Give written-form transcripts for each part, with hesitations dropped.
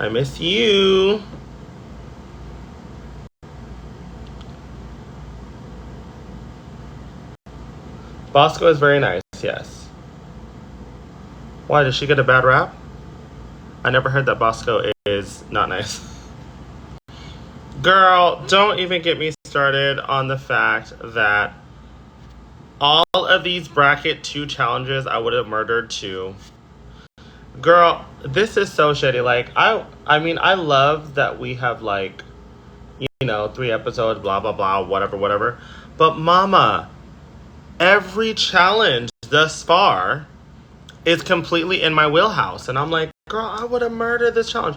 I miss you. Bosco is very nice, yes. Why, did she get a bad rap? I never heard that Bosco is not nice. Girl, don't even get me started on the fact that all of these bracket 2 challenges I would have murdered too. Girl, this is so shitty. Like, I mean, I love that we have, like, 3 episodes, blah, blah, blah, whatever. But mama, every challenge thus far is completely in my wheelhouse. And I'm like, girl, I would have murdered this challenge.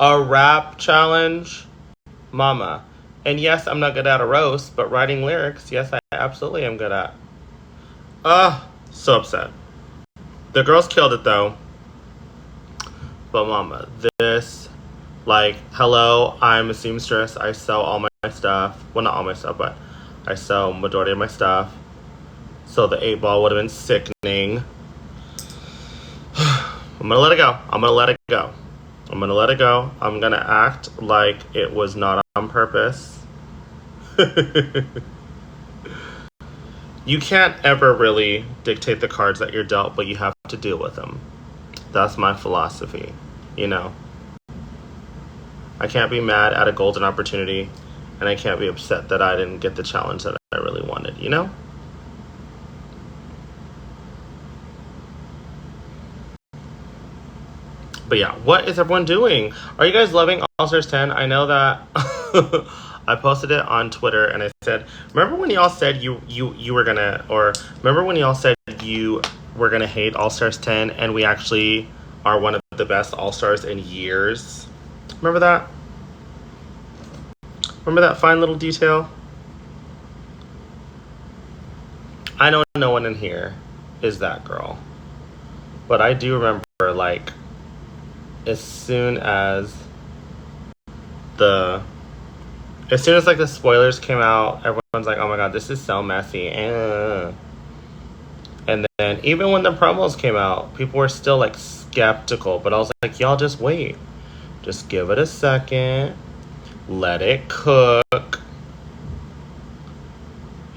A rap challenge, mama. And yes, I'm not good at a roast, but writing lyrics, yes, I absolutely am good at. So upset. The girls killed it though. But mama, this, like, hello, I'm a seamstress. I sew all my stuff. Well, not all my stuff, but I sew majority of my stuff. So the 8 ball would have been sickening. I'm gonna let it go. I'm gonna act like it was not on purpose. You can't ever really dictate the cards that you're dealt, but you have to deal with them. That's my philosophy, I can't be mad at a golden opportunity, and I can't be upset that I didn't get the challenge that I really wanted, But yeah, what is everyone doing? Are you guys loving All Stars 10? I know that I posted it on Twitter and I said, remember when y'all said you were gonna, or remember when y'all said you were gonna hate All Stars 10 and we actually are one of the best All Stars in years? Remember that? Remember that fine little detail? I know no one in here is that girl. But I do remember, like, as soon as like the spoilers came out, everyone's like, oh my god, this is so messy. And then even when the promos came out, people were still like skeptical, but I was like, y'all just wait. Just give it a second. Let it cook.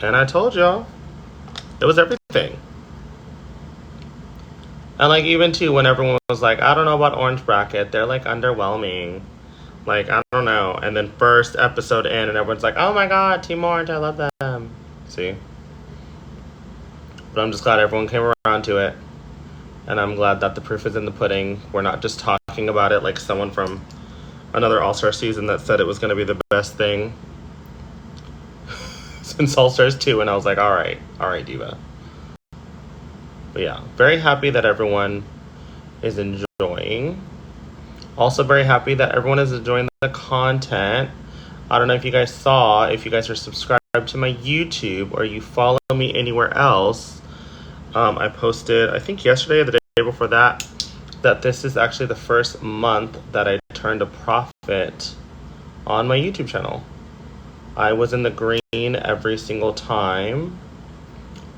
And I told y'all, it was everything. And like even too, when everyone was like, I don't know about Orange Bracket, they're like underwhelming. Like, I don't know. And then first episode in and everyone's like, oh my god, Team Orange, I love them. See? But I'm just glad everyone came around to it. And I'm glad that the proof is in the pudding. We're not just talking about it like someone from another All-Star season that said it was going to be the best thing since All-Stars 2. And I was like, all right, Diva. But yeah, very happy that everyone is enjoying. Also very happy that everyone is enjoying the content. I don't know if you guys saw, if you guys are subscribed to my YouTube or you follow me anywhere else. I posted, I think yesterday or the day before that this is actually the first month that I turned a profit on my YouTube channel. I was in the green every single time.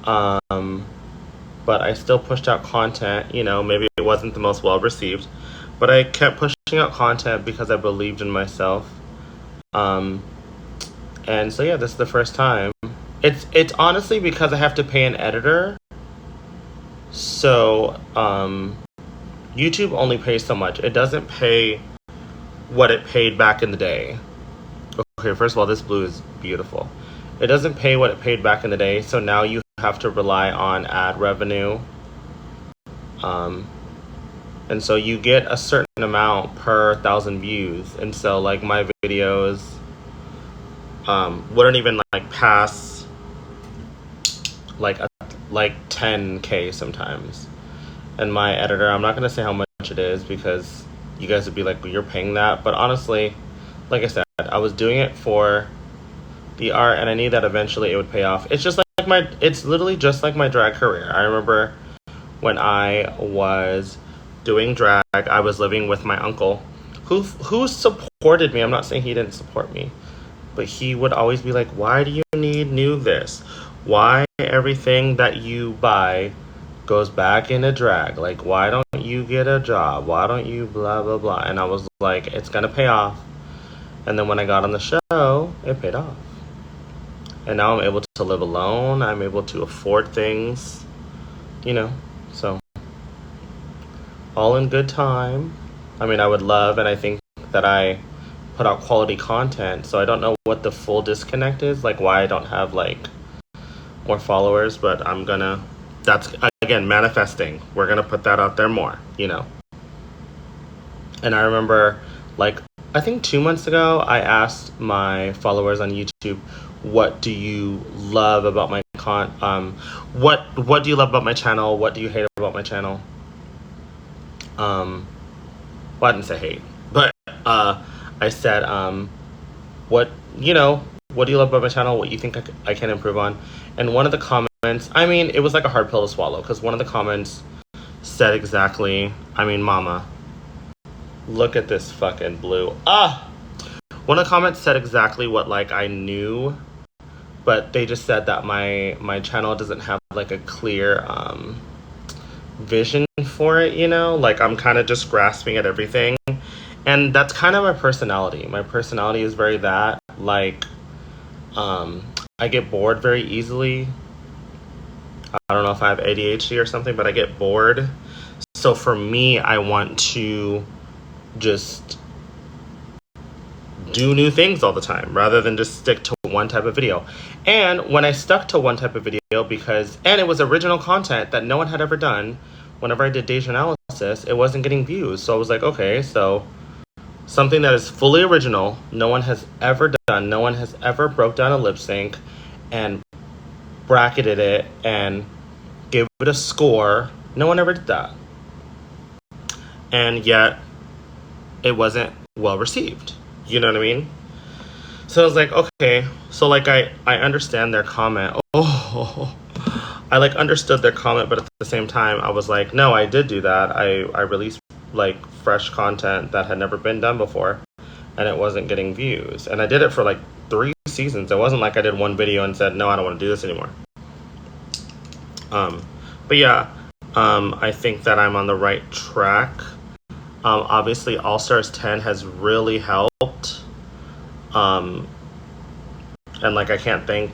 But I still pushed out content, maybe it wasn't the most well received, but I kept pushing out content because I believed in myself. And so yeah, this is the first time. It's honestly because I have to pay an editor. So, YouTube only pays so much. It doesn't pay what it paid back in the day. Okay, first of all, this blue is beautiful. It doesn't pay what it paid back in the day, so now you have to rely on ad revenue. And so you get a certain amount per 1,000 views. And so like my videos wouldn't even like pass like 10K sometimes. And my editor, I'm not gonna say how much it is because you guys would be like, well, you're paying that. But honestly, like I said, I was doing it for the art and I knew that eventually it would pay off. It's just like it's literally just like my drag career. I remember when I was doing drag, I was living with my uncle who supported me. I'm not saying he didn't support me, but he would always be like, why do you need new this? Why everything that you buy goes back into drag. Like, why don't you get a job? Why don't you blah, blah, blah? And I was like, it's going to pay off. And then when I got on the show, it paid off. And now I'm able to live alone. I'm able to afford things, you know, so all in good time. I mean, I would love, and I think that I put out quality content, so I don't know what the full disconnect is, like why I don't have like more followers, but I'm gonna, that's again manifesting. We're gonna put that out there more, you know. And I remember, like, I think 2 months ago, I asked my followers on YouTube, what do you love about my what do you love about my channel? What do you hate about my channel? Well, I didn't say hate, but I said, what, you know, what do you love about my channel? What you think I can improve on? And one of the comments, I mean, it was like a hard pill to swallow, because one of the comments said exactly, I mean, mama, look at this fucking blue. One of the comments said exactly what, like, I knew, but they just said that my channel doesn't have like a clear vision for it, you know, like I'm kind of just grasping at everything. And that's kind of my personality. My personality is very that, like, I get bored very easily. I don't know if I have ADHD or something, but I get bored. So for me, I want to just do new things all the time rather than just stick to one type of video. And when I stuck to one type of video, and it was original content that no one had ever done, whenever I did Deja analysis, it wasn't getting views. So I was like, okay, so something that is fully original, no one has ever done, no one has ever broke down a lip sync and bracketed it and gave it a score. No one ever did that. And yet it wasn't well received. You know what I mean? So I was like, okay. So like I understand their comment. Oh, I like understood their comment, but at the same time I was like, no, I did do that. I released like fresh content that had never been done before, and it wasn't getting views. And I did it for like 3 seasons. It wasn't like I did one video and said, no, I don't want to do this anymore. But yeah, I think that I'm on the right track. Obviously All Stars 10 has really helped. And like I can't thank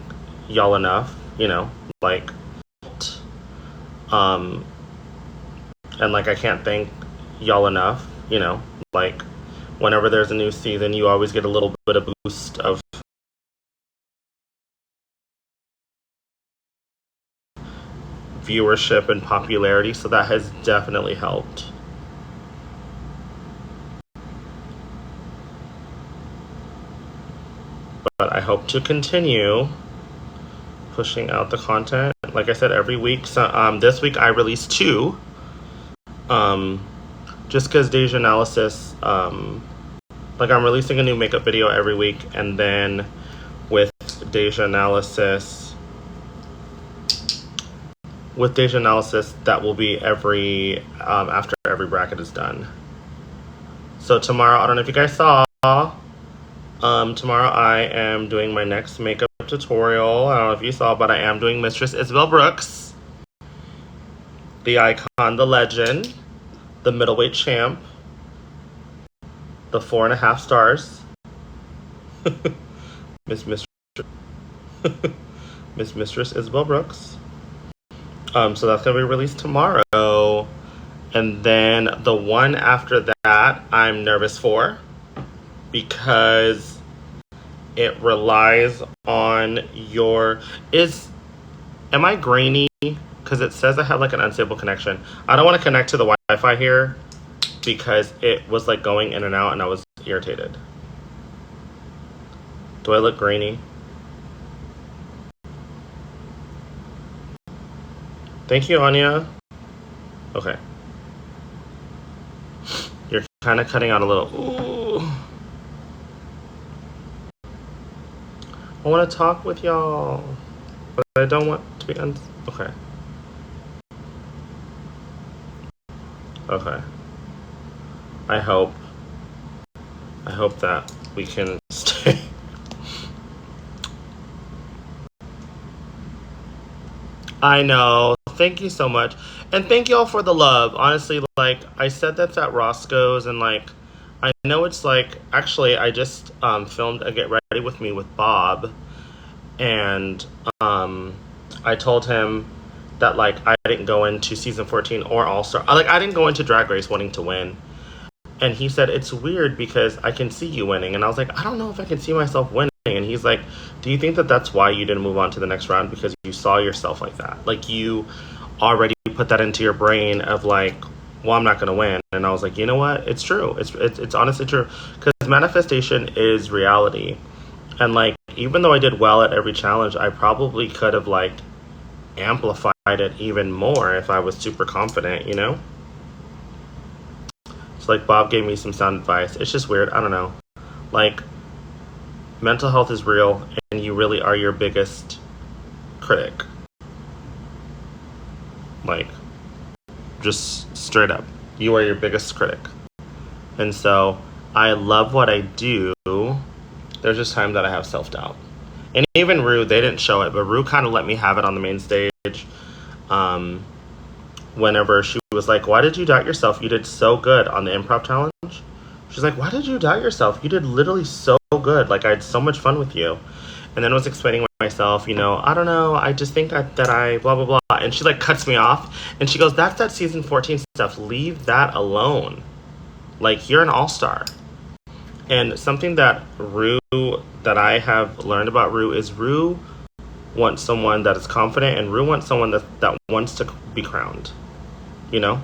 y'all enough, you know, like and like I can't thank y'all enough, you know, like whenever there's a new season, you always get a little bit of boost of viewership and popularity, so that has definitely helped. But I hope to continue pushing out the content. Like I said, every week. So this week I released 2. Just because Deja analysis, like I'm releasing a new makeup video every week, and then with Deja analysis, that will be every after every bracket is done. So tomorrow, I don't know if you guys saw. Tomorrow I am doing my next makeup tutorial. I don't know if you saw, but I am doing Mistress Isabel Brooks, the icon, the legend, the middleweight champ, the 4.5 stars, Miss Mistress Isabel Brooks. So that's gonna be released tomorrow, and then the one after that I'm nervous for, because it relies on your, am I grainy? Because it says I have like an unstable connection. I don't want to connect to the Wi-Fi here because it was like going in and out and I was irritated. Do I look grainy? Thank you, Anya. Okay. You're kind of cutting out a little. Ooh. I want to talk with y'all, but I don't want to be okay. Okay. I hope that we can stay. I know. Thank you so much. And thank you all for the love. Honestly, like I said that's at Roscoe's and like I know it's like actually I just filmed a Get Ready with Me with Bob and um I told him that like I didn't go into season 14 or All Star. Like I didn't go into Drag Race wanting to win. And he said, it's weird because I can see you winning. And I was like, I don't know if I can see myself winning. And he's like, do you think that that's why you didn't move on to the next round? Because you saw yourself like that. Like you already put that into your brain of like, well, I'm not going to win. And I was like, you know what? It's true. It's honestly true. Because manifestation is reality. And like, even though I did well at every challenge, I probably could have like amplified it even more if I was super confident, you know? Like Bob gave me some sound advice. It's just weird. I don't know. Like mental health is real and you really are your biggest critic. Like just straight up. You are your biggest critic. And so I love what I do. There's just times that I have self-doubt. And even Rue, they didn't show it, but Rue kind of let me have it on the main stage. Whenever she was like, why did you doubt yourself? You did so good on the improv challenge. She's like, why did you doubt yourself? You did literally so good. Like, I had so much fun with you. And then I was explaining myself, you know, I don't know. I just think that I blah, blah, blah. And she like cuts me off. And she goes, that's that season 14 stuff. Leave that alone. Like, you're an all-star. And something that I have learned about Rue is Rue wants someone that is confident and Rue wants someone that wants to be crowned. You know?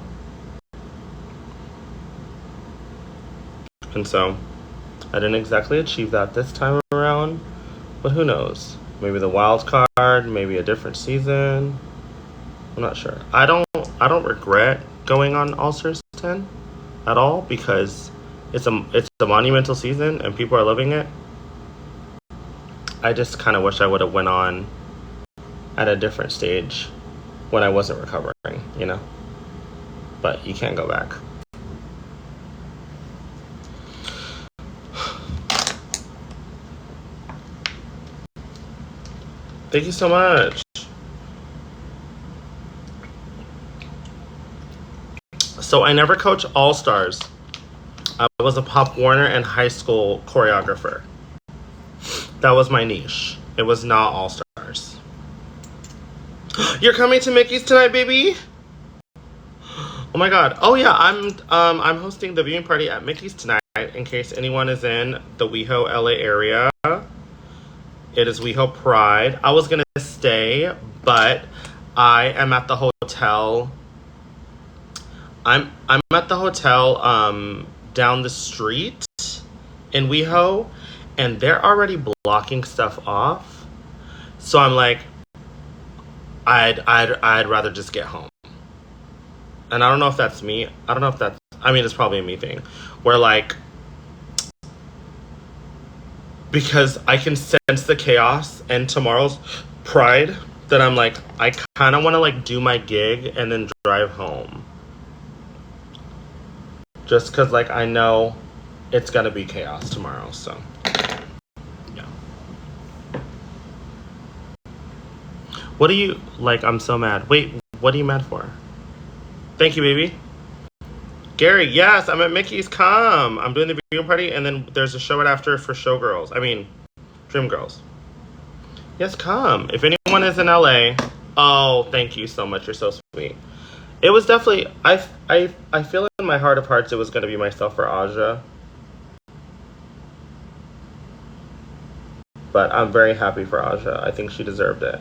And so I didn't exactly achieve that this time around, but who knows? Maybe the wild card, maybe a different season. I'm not sure. I don't regret going on All Stars 10 at all because it's a monumental season and people are loving it. I just kind of wish I would have went on at a different stage when I wasn't recovering, you know? But you can't go back. Thank you so much. So I never coached All Stars. I was a Pop Warner and high school choreographer. That was my niche. It was not All Stars. You're coming to Mickey's tonight, baby? Oh my god. Oh yeah, I'm hosting the viewing party at Mickey's tonight in case anyone is in the WeHo LA area. It is WeHo Pride. I was gonna stay, but I am at the hotel. I'm at the hotel down the street in WeHo, and they're already blocking stuff off. So I'm like, I'd rather just get home. And I don't know if that's me. I don't know if that's, I mean, it's probably a me thing. Where like, because I can sense the chaos and tomorrow's Pride, that I'm like, I kind of want to like do my gig and then drive home. Just because like I know it's going to be chaos tomorrow, so yeah. What do you, like, I'm so mad. Wait, what are you mad for? Thank you, baby. Gary, yes, I'm at Mickey's. Come. I'm doing the viewing party, and then there's a show right after for Showgirls. I mean, Dream Girls. Yes, come. If anyone is in LA, oh, thank you so much. You're so sweet. It was definitely, I feel in my heart of hearts it was going to be myself or Aja. But I'm very happy for Aja. I think she deserved it.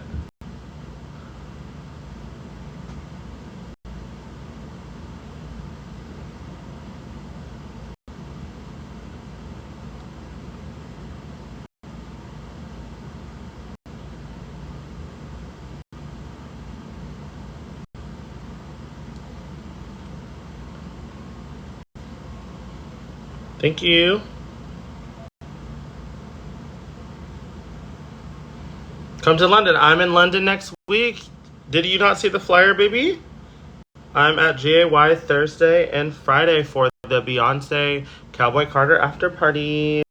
Thank you. Come to London. I'm in London next week. Did you not see the flyer, baby? I'm at GAY Thursday and Friday for the Beyonce Cowboy Carter after party.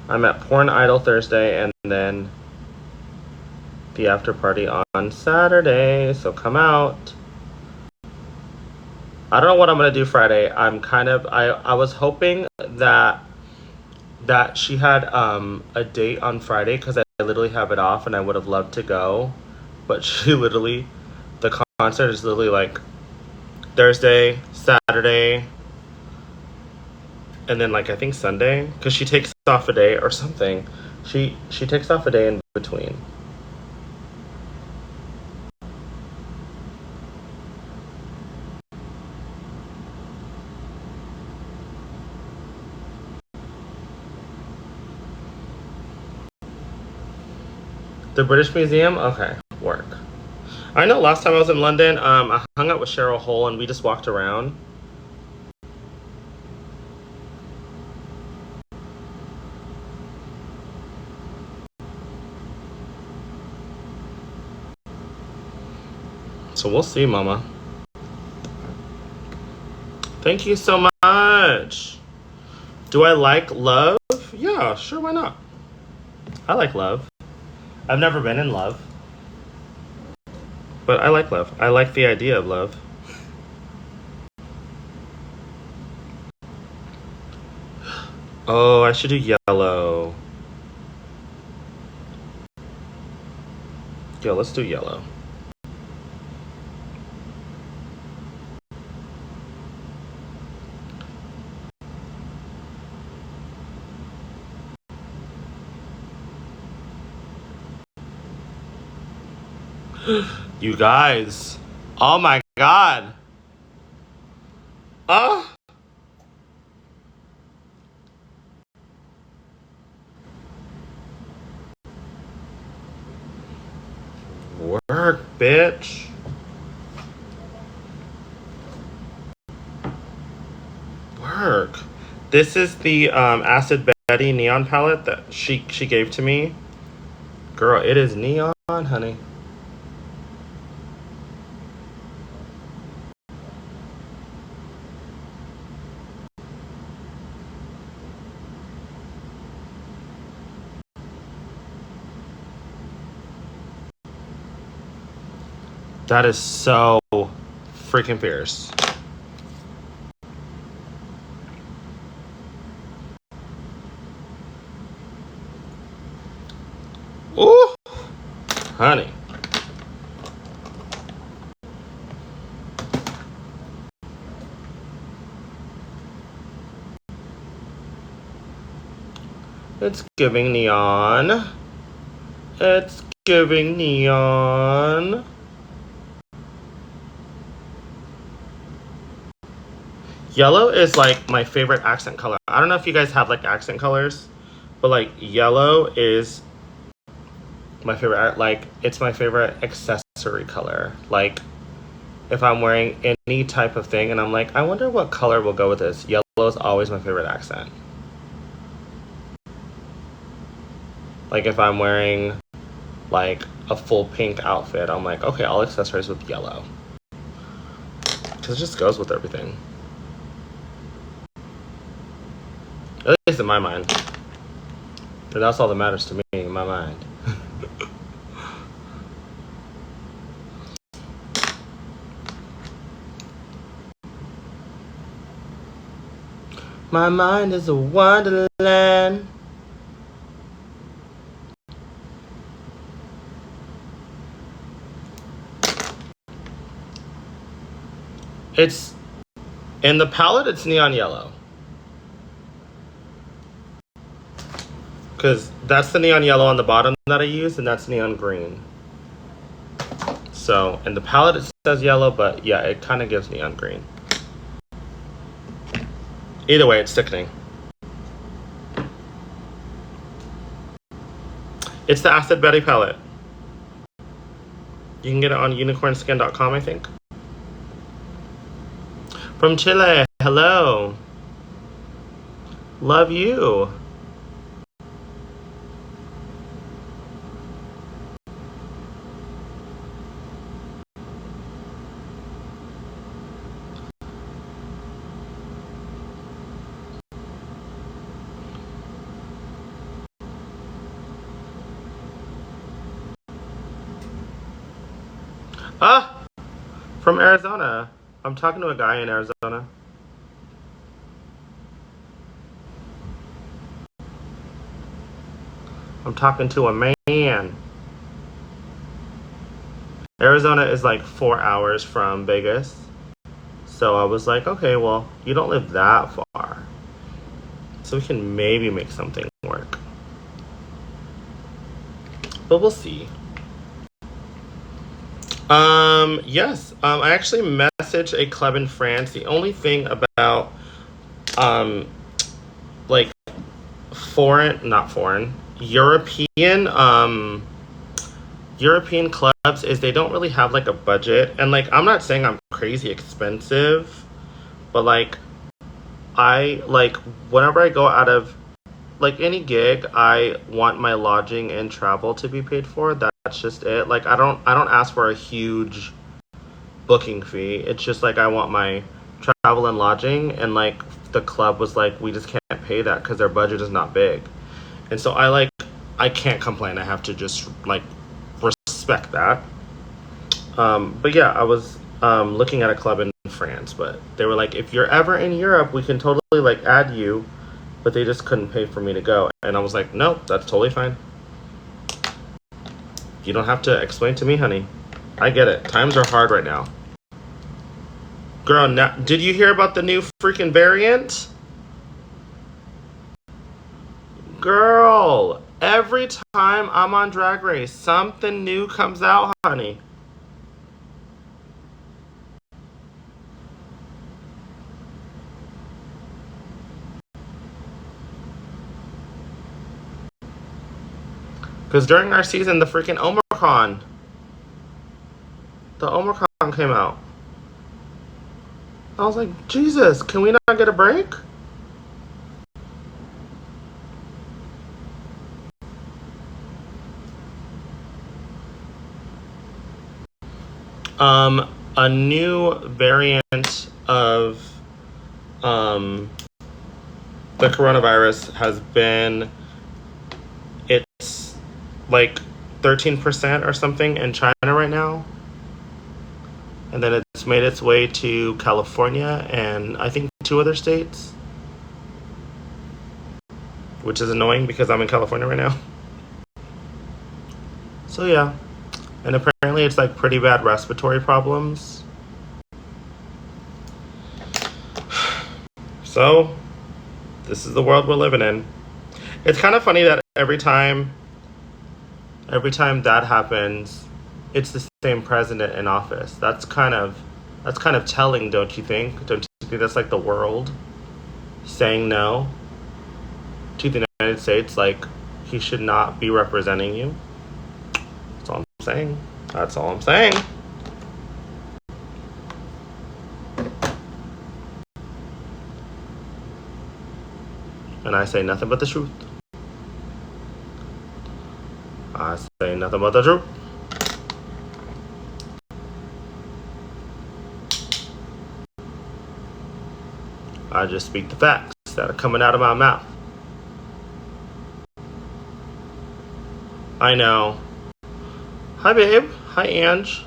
I'm at Porn Idol Thursday and then the after party on Saturday, so come out. I don't know what I'm gonna do Friday. I was hoping that she had a date on Friday because I literally have it off and I would have loved to go, but she literally, the concert is literally like Thursday, Saturday, and then like I think Sunday because she takes off a day or something. She takes off a day in between. The British Museum? Okay, work. I know last time I was in London, I hung out with Cheryl Hole and we just walked around. So we'll see, Mama. Thank you so much. Do I like love? Yeah, sure, why not? I like love. I've never been in love, but I like love. I like the idea of love. Oh, I should do yellow. Yo, let's do yellow. You guys. Oh my god. Oh. Work, bitch. Work. This is the Acid Betty neon palette that she gave to me. Girl, it is neon, honey. That is so freaking fierce. Ooh, honey. It's giving neon. It's giving neon. Yellow is like my favorite accent color. I don't know if you guys have like accent colors, but like yellow is my favorite. Like it's my favorite accessory color. Like if I'm wearing any type of thing and I'm like, I wonder what color will go with this. Yellow is always my favorite accent. Like if I'm wearing like a full pink outfit, I'm like, okay, I'll accessorize with yellow. Because it just goes with everything. At least in my mind. And that's all that matters to me, in my mind. My mind is a wonderland. It's in the palette, it's neon yellow. Because that's the neon yellow on the bottom that I use, and that's neon green. So, in the palette it says yellow, but yeah, it kind of gives neon green. Either way, it's sickening. It's the Acid Betty palette. You can get it on unicornskin.com, I think. From Chile, hello. Love you. Ah, from Arizona. I'm talking to a guy in Arizona. I'm talking to a man. Arizona is like 4 hours from Vegas. So I was like, okay, well, you don't live that far. So we can maybe make something work. But we'll see. Yes. I actually messaged a club in France. The only thing about um like not foreign, European clubs is they don't really have like a budget. And like I'm not saying I'm crazy expensive, but like I like whenever I go out of like any gig, I want my lodging and travel to be paid for. That's just it. Like I don't ask for a huge booking fee. It's just like I want my travel and lodging, and like the club was like we just can't pay that because their budget is not big. And so I can't complain. I have to just like respect that. But yeah, I was looking at a club in France, but they were like, if you're ever in Europe, we can totally like add you, but they just couldn't pay for me to go. And I was like, no, that's totally fine. You don't have to explain to me, honey. I get it. Times are hard right now. Girl, now, did you hear about the new freaking variant? Girl, every time I'm on Drag Race, something new comes out, honey. Because during our season, the Omicron came out. I was like, Jesus, can we not get a break? A new variant of um, the coronavirus has been, it's like 13% or something in China right now. And then it's made its way to California and I think two other states, which is annoying because I'm in California right now. So yeah, and apparently it's like pretty bad respiratory problems. So this is the world we're living in. It's kind of funny that every time that happens, it's the same president in office. That's kind of telling, don't you think? Don't you think that's like the world saying no to the United States? Like he should not be representing you. That's all I'm saying. That's all I'm saying. And I say nothing but the truth. I say nothing but the truth. I just speak the facts that are coming out of my mouth. I know. Hi, babe. Hi, Ange.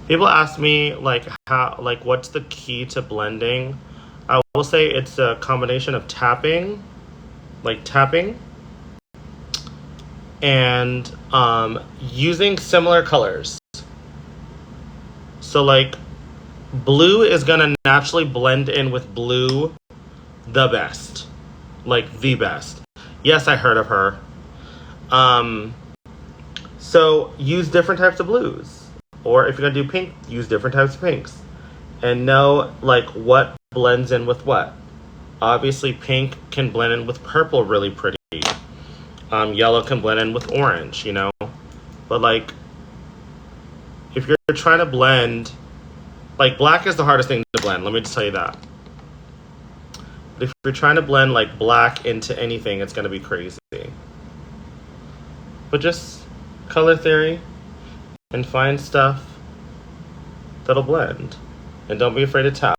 People ask me what's the key to blending? I will say it's a combination of tapping, and using similar colors. So like blue is gonna naturally blend in with blue the best. Like the best. Yes, I heard of her. Um so use different types of blues. Or if you're gonna do pink, use different types of pinks. And know like what blends in with what. Obviously pink can blend in with purple really pretty. Yellow can blend in with orange, you know? But like if you're trying to blend, like black is the hardest thing to blend, let me just tell you that. But if you're trying to blend like black into anything, it's gonna be crazy. But just color theory and find stuff that'll blend. And don't be afraid to tap.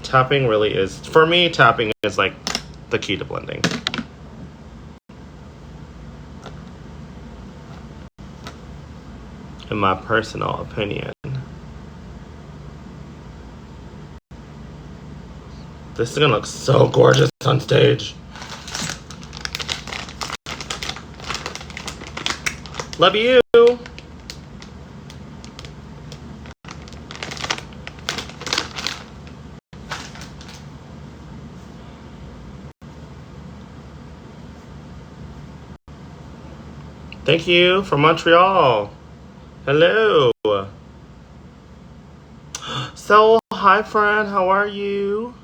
Tapping really is, for me, tapping is like the key to blending. In my personal opinion. This is gonna look so gorgeous on stage. Love you. Thank you from Montreal. Hello. So, hi friend, how are you?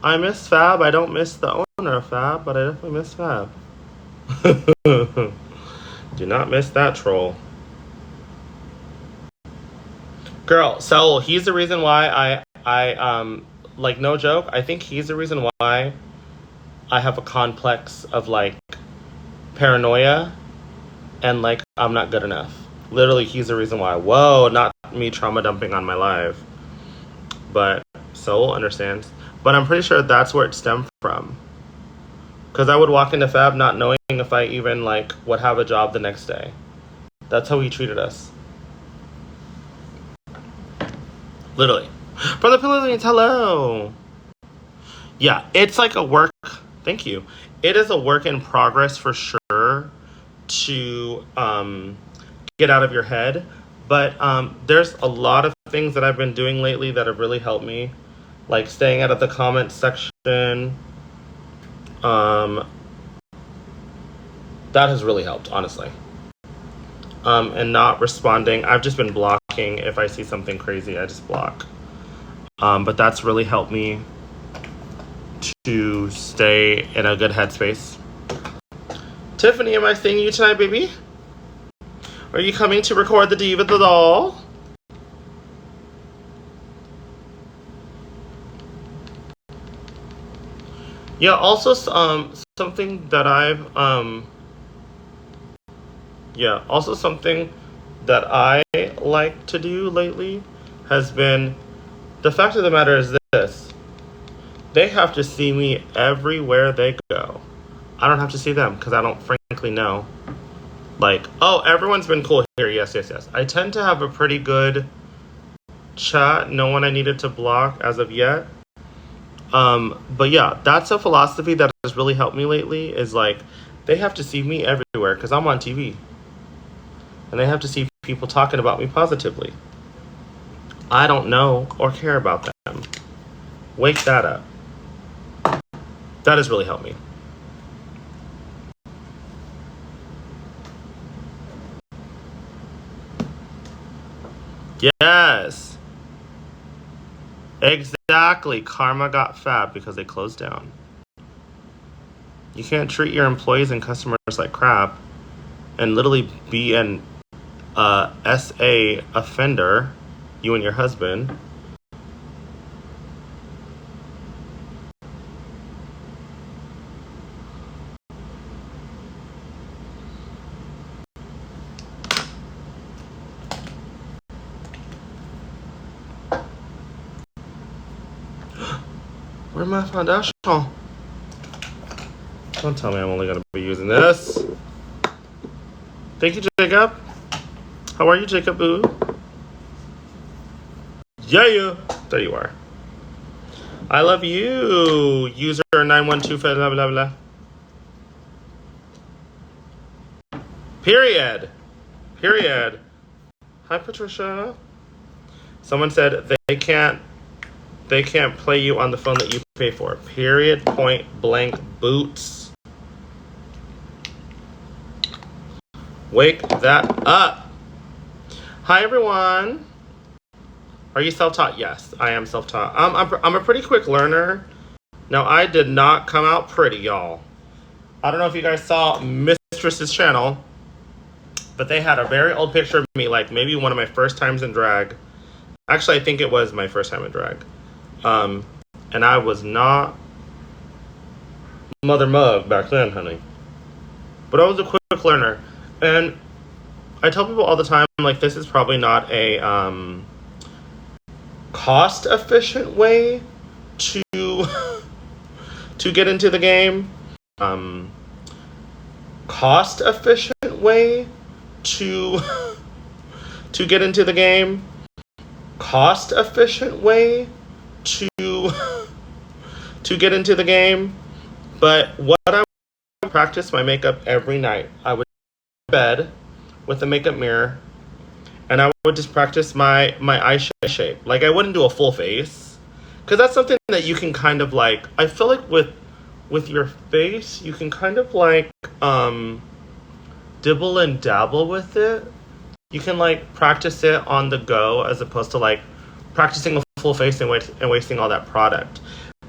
I miss Fab. I don't miss the owner of Fab, but I definitely miss Fab. Do not miss that troll. Girl, so he's the reason why I like, no joke, I think he's the reason why I have a complex of like paranoia and like I'm not good enough. Literally, he's the reason why. Whoa, not me trauma dumping on my live. But Soul understands. But I'm pretty sure that's where it stemmed from. Because I would walk into Fab not knowing if I even like would have a job the next day. That's how he treated us. Literally. Brother Philippines, hello. Yeah, it's like a work. Thank you. It is a work in progress for sure to get out of your head. But there's a lot of things that I've been doing lately that have really helped me. Like staying out of the comment section. That has really helped, honestly. And not responding. I've just been blocking. If I see something crazy, I just block. But that's really helped me to stay in a good headspace. Tiffany, am I seeing you tonight, baby? Are you coming to record the Diva the Doll? Yeah, also something that something that I like to do lately has been, the fact of the matter is this. They have to see me everywhere they go. I don't have to see them because I don't frankly know. Like, oh, everyone's been cool here. Yes. I tend to have a pretty good chat. No one I needed to block as of yet. But yeah, that's a philosophy that has really helped me lately, is like, they have to see me everywhere because I'm on TV. And they have to see people talking about me positively. I don't know or care about them. Wake that up. That has really helped me. Yes. Exactly. Karma got Fab because they closed down. You can't treat your employees and customers like crap and literally be an SA offender, you and your husband. Where's my foundation? Don't tell me I'm only gonna be using this. Thank you, Jacob. How are you, Jacob Boo? Yeah. There you are. I love you, user 912 blah blah blah. Period. Hi, Patricia. Someone said they can't play you on the phone that you pay for. Period. Point blank. Boots. Wake that up. Hi, everyone. Are you self-taught? Yes, I am self-taught. I'm a pretty quick learner. Now, I did not come out pretty, y'all. I don't know if you guys saw Mistress's channel, but they had a very old picture of me, like maybe one of my first times in drag. Actually, I think it was my first time in drag. And I was not Mother Mug back then, honey. But I was a quick learner. And I tell people all the time, like, this is probably not a cost efficient way to to get into the game. Um, Cost efficient way to to get into the game. Cost efficient way to to get into the game. But what I would practice my makeup every night. I would bed with a makeup mirror, and I would just practice my eye shape. Like, I wouldn't do a full face, because that's something that you can kind of like. I feel like with your face, you can kind of like dibble and dabble with it. You can like practice it on the go as opposed to like practicing a full face and wasting all that product.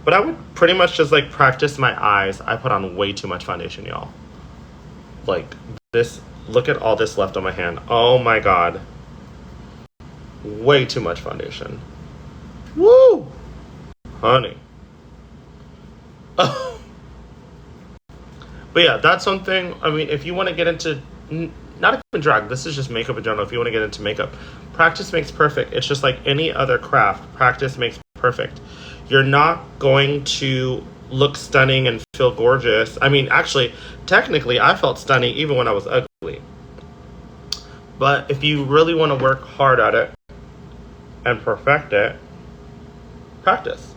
But I would pretty much just like practice my eyes. I put on way too much foundation, y'all. Like this, look at all this left on my hand. Oh my god. Way too much foundation. Woo! Honey. But yeah, that's something. I mean, if you want to get into, not even drag, this is just makeup in general. If you want to get into makeup, practice makes perfect. It's just like any other craft. Practice makes perfect. You're not going to look stunning and feel gorgeous. I mean, actually, technically, I felt stunning even when I was ugly. But if you really want to work hard at it and perfect it, practice.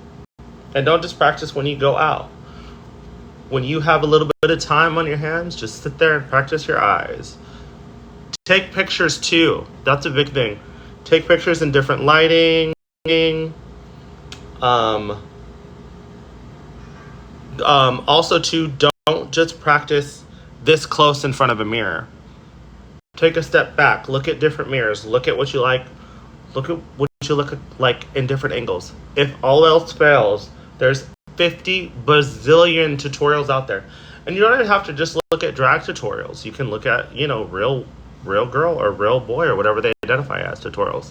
And don't just practice when you go out. When you have a little bit of time on your hands, just sit there and practice your eyes. Take pictures too. That's a big thing. Take pictures in different lighting. Also too, don't just practice this close in front of a mirror. Take a step back. Look at different mirrors. Look at what you like. Look at what you look like in different angles. If all else fails, there's 50 bazillion tutorials out there. And you don't even have to just look at drag tutorials. You can look at, real girl or real boy or whatever they identify as tutorials.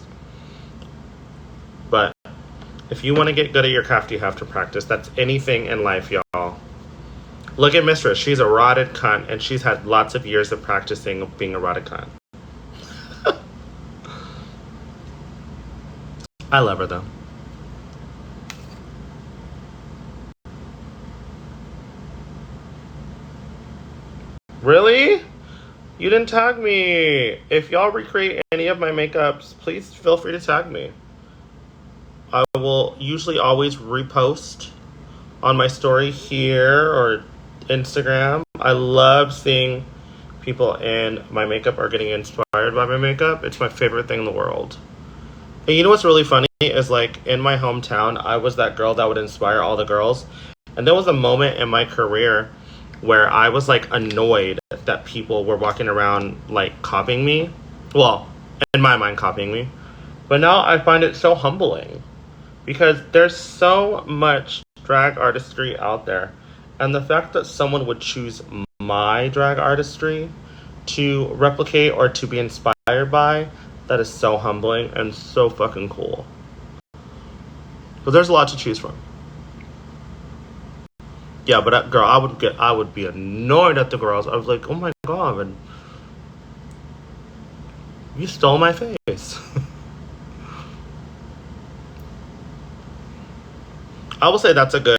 But if you want to get good at your craft, you have to practice. That's anything in life, y'all. Look at Mistress. She's a rotted cunt, and she's had lots of years of practicing being a rotted cunt. I love her, though. Really? You didn't tag me. If y'all recreate any of my makeups, please feel free to tag me. I will usually always repost on my story here or Instagram. I love seeing people in my makeup are getting inspired by my makeup. It's my favorite thing in the world. And you know what's really funny is, like, in my hometown, I was that girl that would inspire all the girls. And there was a moment in my career where I was like annoyed that people were walking around like copying me. Well, in my mind, copying me. But now I find it so humbling because there's so much drag artistry out there. And the fact that someone would choose my drag artistry to replicate or to be inspired by, that is so humbling and so fucking cool. But there's a lot to choose from. Yeah, but girl, I would be annoyed at the girls. I was like, oh my god, and you stole my face. I will say that's a good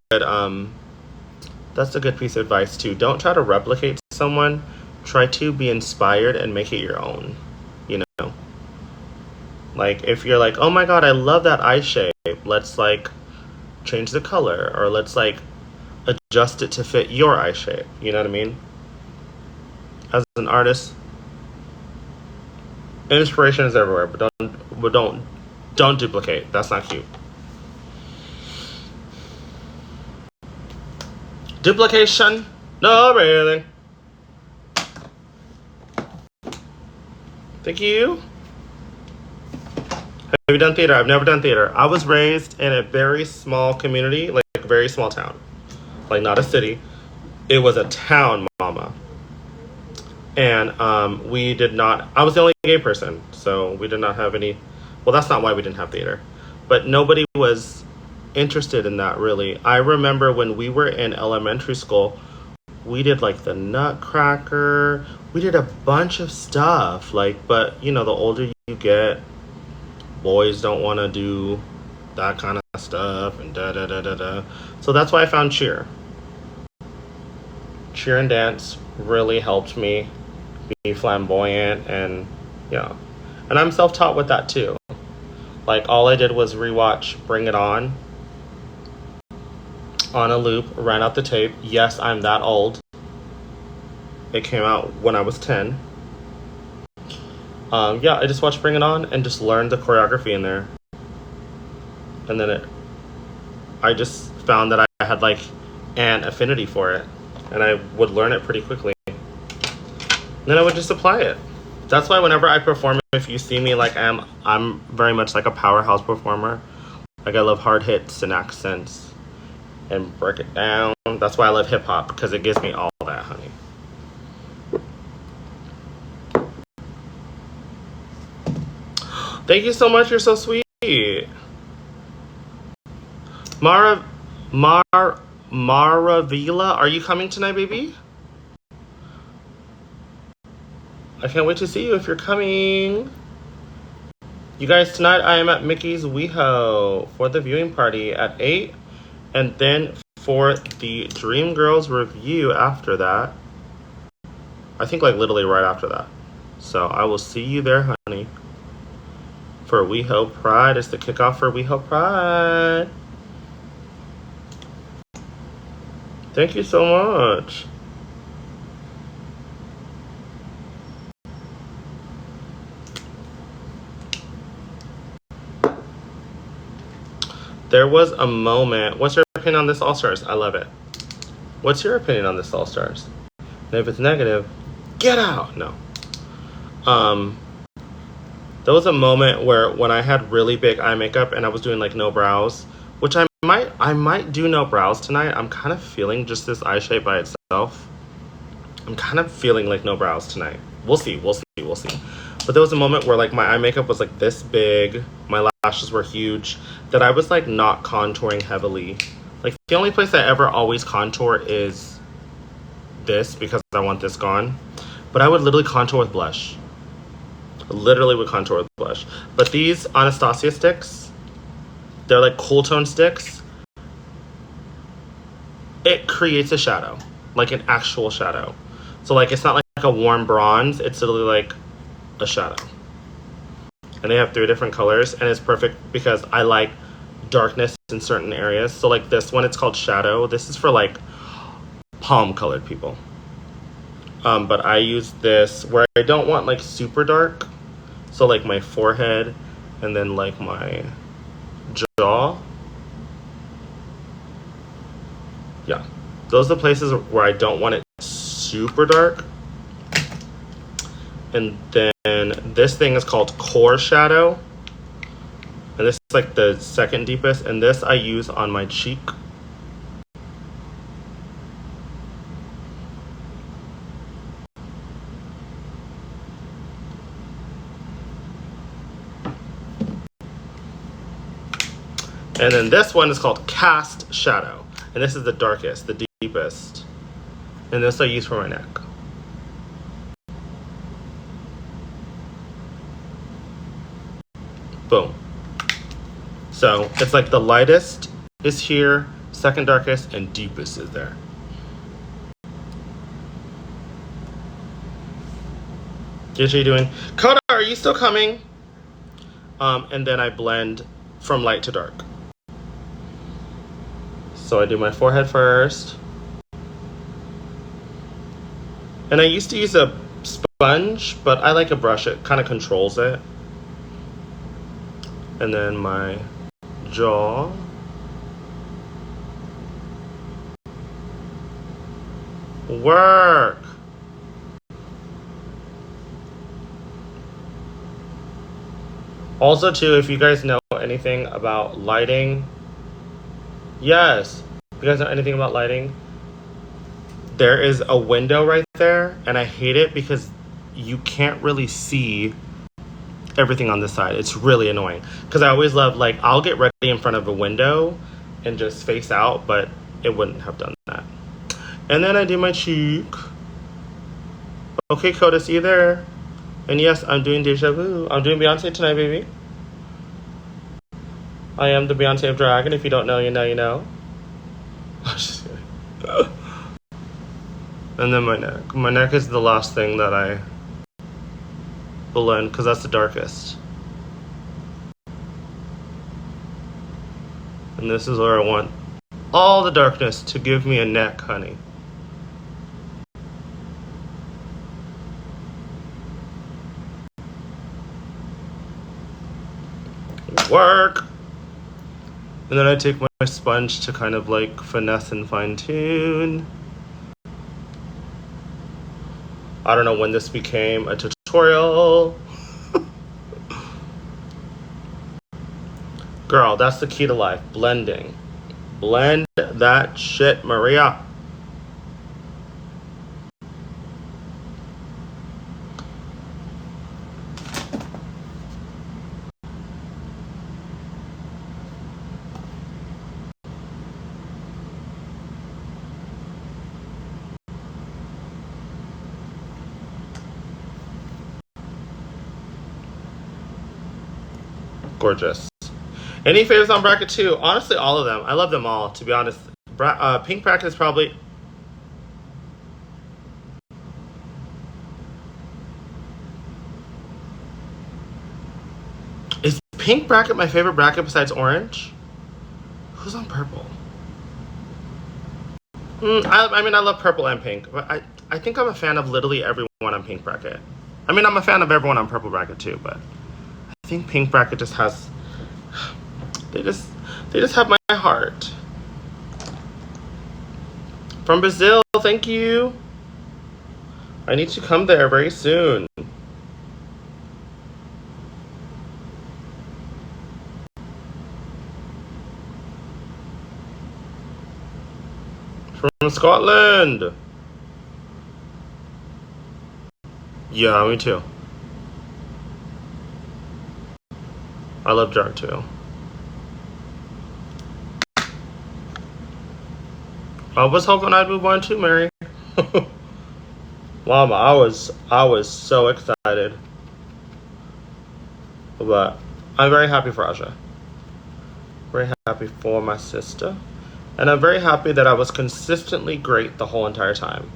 piece of advice too. Don't try to replicate someone. Try to be inspired and make it your own. You know, like if you're like, oh my god, I love that eye shape. Let's like change the color, or let's like adjust it to fit your eye shape. You know what I mean? As an artist, inspiration is everywhere, but don't duplicate. That's not cute. Duplication? No, really. Thank you. Have you done theater? I've never done theater. I was raised in a very small community, like a very small town. Like not a city. It was a town, mama. And we did not, I was the only gay person, so we did not have any, well, that's not why we didn't have theater. But nobody was interested in that, really. I remember when we were in elementary school, We did like the Nutcracker. We did a bunch of stuff. Like, but you know, the older you get, boys don't want to do that kind of stuff and da da da da da. So that's why I found cheer. Cheer and dance really helped me be flamboyant and yeah. And I'm self-taught with that too. Like all I did was rewatch Bring It On a loop, ran out the tape. Yes, I'm that old. It came out when I was 10. Yeah, I just watched Bring It On and just learned the choreography in there. And then I just found that I had like an affinity for it. And I would learn it pretty quickly. And then I would just apply it. That's why whenever I perform, if you see me, like I'm very much like a powerhouse performer. Like I love hard hits and accents and break it down. That's why I love hip hop, because it gives me all that, honey. Thank you so much. You're so sweet. Maravilla, are you coming tonight, baby? I can't wait to see you if you're coming. You guys, tonight I am at Mickey's WeHo for the viewing party at 8. And then for the Dreamgirls review after that. I think like literally right after that. So I will see you there, honey. For WeHo Pride. It's the kickoff for WeHo Pride. Thank you so much. There was a moment. What's your opinion on this All-Stars? I love it. What's your opinion on this All-Stars? And if it's negative, get out. No. There was a moment where when I had really big eye makeup and I was doing like no brows, which I might do no brows tonight. I'm kind of feeling just this eye shape by itself. I'm kind of feeling like no brows tonight. We'll see. But there was a moment where like my eye makeup was like this big, my lashes were huge, that I was like not contouring heavily. Like the only place I ever always contour is this, because I want this gone. But I would literally contour with blush. Literally would contour with blush. But these Anastasia sticks, they're like cool tone sticks. It creates a shadow, like an actual shadow. So like it's not like a warm bronze, it's literally like a shadow. And they have 3 different colors, and it's perfect because I like darkness in certain areas. So like this one, it's called Shadow. This is for like palm colored people. But I use this where I don't want like super dark. So like my forehead and then like my jaw. Yeah, those are the places where I don't want it super dark. And then this thing is called Core Shadow. And this is like the second deepest. And this I use on my cheek. And then this one is called Cast Shadow. And this is the darkest, the deepest. And this I use for my neck. Boom. So it's like the lightest is here, second darkest, and deepest is there. Guess what you doing? Coda, are you still coming? And then I blend from light to dark. So I do my forehead first. And I used to use a sponge, but I like a brush. It kind of controls it. And then my jaw. Work. Also too, if you guys know anything about lighting, yes, if you guys know anything about lighting, there is a window right there, and I hate it because you can't really see everything on this side. It's really annoying because I always love, like, I'll get ready in front of a window and just face out, but it wouldn't have done that. And then I do my cheek. Okay, Coda, see you there. And yes, I'm doing Deja Vu. I'm doing Beyonce tonight, baby. I am the Beyonce of drag, and if you don't know, you know, you know. And then my neck. My neck is the last thing that I blend, because that's the darkest. And this is where I want all the darkness to give me a neck, honey. Work! And then I take my sponge to kind of like finesse and fine tune. I don't know when this became a tutorial. Girl, that's the key to life. Blending. Blend that shit, Maria. Gorgeous. Any favorites on bracket 2? Honestly, all of them. I love them all, to be honest. Pink bracket is probably... Is pink bracket my favorite bracket besides orange? Who's on purple? I mean, I love purple and pink, but I think I'm a fan of literally everyone on pink bracket. I mean, I'm a fan of everyone on purple bracket too, but I think pink bracket just has... They just have my heart. From Brazil, thank you. I need to come there very soon. From Scotland. Yeah, me too. I love drag too. I was hoping I'd move on too, Mary. Mama, I was so excited. But I'm very happy for Aja. Very happy for my sister. And I'm very happy that I was consistently great the whole entire time.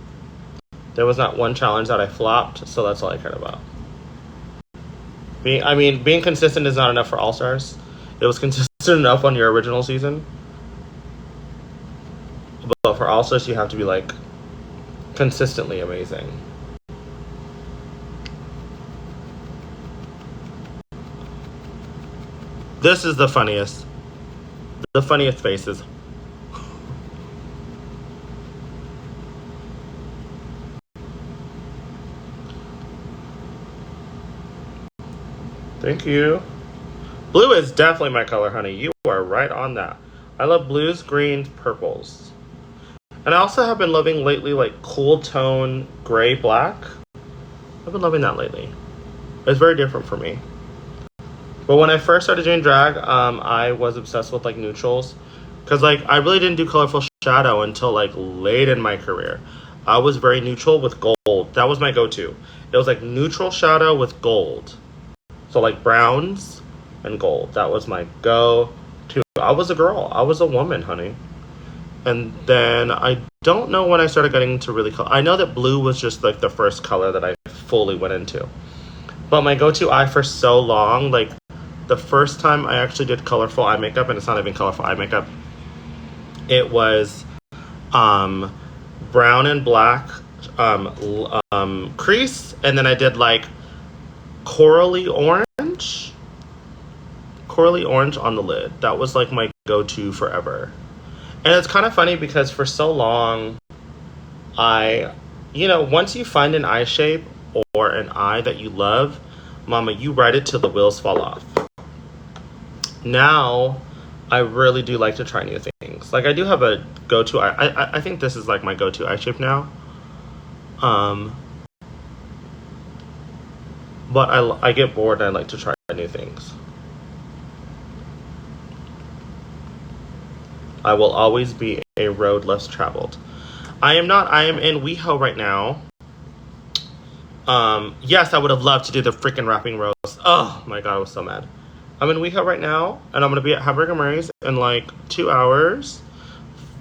There was not one challenge that I flopped, so that's all I cared about. Being consistent is not enough for All Stars. It was consistent enough on your original season. But for All Stars, you have to be like consistently amazing. This is the funniest. The funniest faces. Thank you. Blue is definitely my color, honey. You are right on that. I love blues, greens, purples. And I also have been loving lately like cool tone gray black. I've been loving that lately. It's very different for me. But when I first started doing drag, I was obsessed with like neutrals. Because like I really didn't do colorful shadow until like late in my career. I was very neutral with gold. That was my go-to. It was like neutral shadow with gold. So like browns and gold. That was my go-to. I was a girl. I was a woman, honey. And then I don't know when I started getting into really color. I know that blue was just like the first color that I fully went into. But my go-to eye for so long, like the first time I actually did colorful eye makeup, and it's not even colorful eye makeup, it was brown and black crease, and then I did like corally orange on the lid. That was like my go-to forever. And it's kind of funny because for so long, once you find an eye shape or an eye that you love, mama, you ride it till the wheels fall off. Now, I really do like to try new things. Like I do have a go-to eye. I think this is like my go-to eye shape now. But I get bored and I like to try new things. I will always be a road less traveled. I am not. I am in WeHo right now. Yes, I would have loved to do the freaking wrapping roast. Oh my god, I was so mad. I'm in WeHo right now, and I'm gonna be at Hamburger Mary's in like 2 hours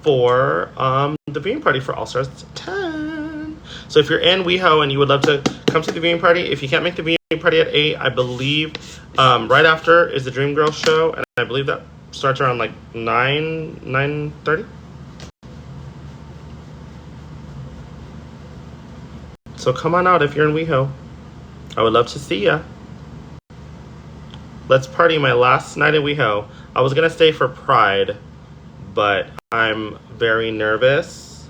for the viewing party for All Stars 10. So if you're in WeHo and you would love to come to the viewing party, if you can't make the viewing party at 8, I believe right after is the Dream Girl show, and I believe that starts around like 9:30. So come on out if you're in WeHo. I would love to see ya. Let's party my last night in WeHo. I was gonna stay for Pride, but I'm very nervous.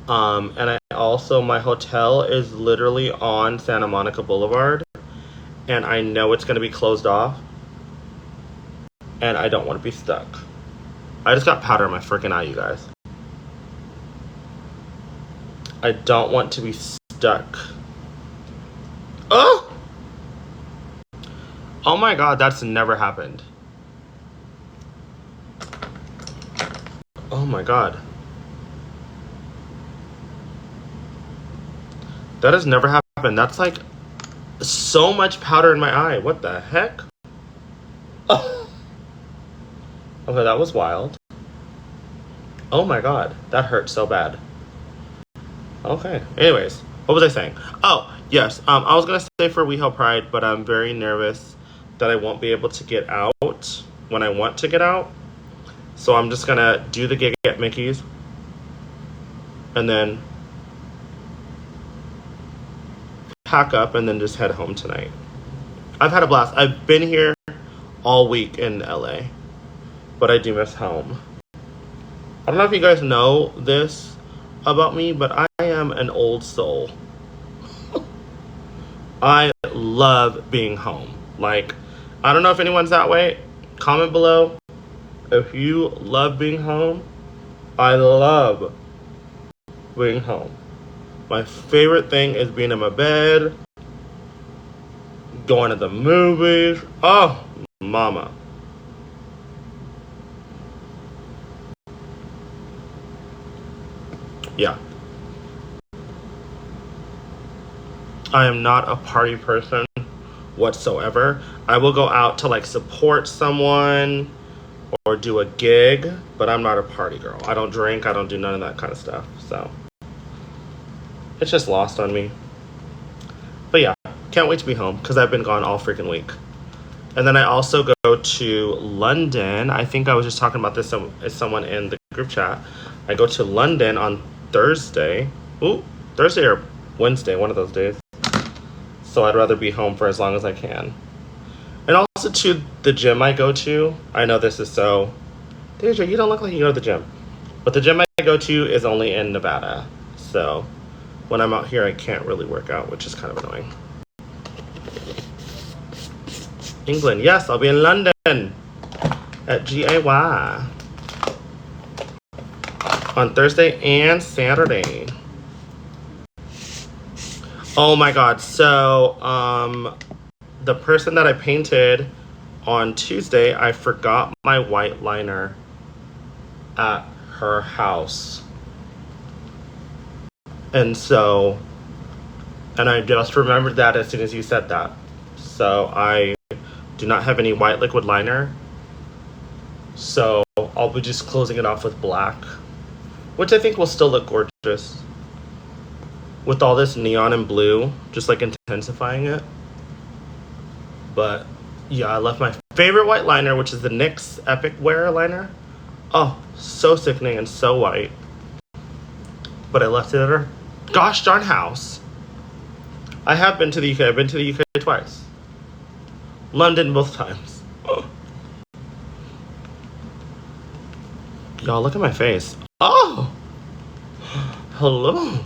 And I also, my hotel is literally on Santa Monica Boulevard, and I know it's gonna be closed off, and I don't want to be stuck. I just got powder in my freaking eye, you guys. I don't want to be stuck. Oh! Oh my god, that's never happened. Oh my god. That has never happened. That's like so much powder in my eye. What the heck? Oh. Okay, that was wild. Oh my god, that hurt so bad. Okay. Anyways, what was I saying? Oh, yes. I was gonna stay for WeHo Pride, but I'm very nervous that I won't be able to get out when I want to get out. So I'm just gonna do the gig at Mickey's, and then pack up and then just head home tonight. I've had a blast. I've been here all week in LA, but I do miss home. I don't know if you guys know this about me, but I am an old soul. I love being home. Like, I don't know if anyone's that way. Comment below if you love being home. I love being home. My favorite thing is being in my bed, going to the movies. Oh, mama. Yeah. I am not a party person whatsoever. I will go out to like support someone or do a gig, but I'm not a party girl. I don't drink. I don't do none of that kind of stuff. So it's just lost on me. But yeah, can't wait to be home because I've been gone all freaking week. And then I also go to London. I think I was just talking about this as someone in the group chat. I go to London on Thursday. Ooh, Thursday or Wednesday, one of those days. So I'd rather be home for as long as I can. And also to the gym I go to. I know this is so... Deja, you don't look like you go to the gym. But the gym I go to is only in Nevada. So when I'm out here, I can't really work out, which is kind of annoying. England. Yes, I'll be in London at GAY on Thursday and Saturday. Oh my god. So, the person that I painted on Tuesday, I forgot my white liner at her house. And I just remembered that as soon as you said that. So I do not have any white liquid liner. So I'll be just closing it off with black, which I think will still look gorgeous. With all this neon and blue, just like intensifying it. But yeah, I left my favorite white liner, which is the NYX Epic Wear liner. Oh, so sickening and so white. But I left it at her gosh darn house. I have been to the UK. I've been to the UK twice. London both times. Oh. Y'all, look at my face. Oh! Hello.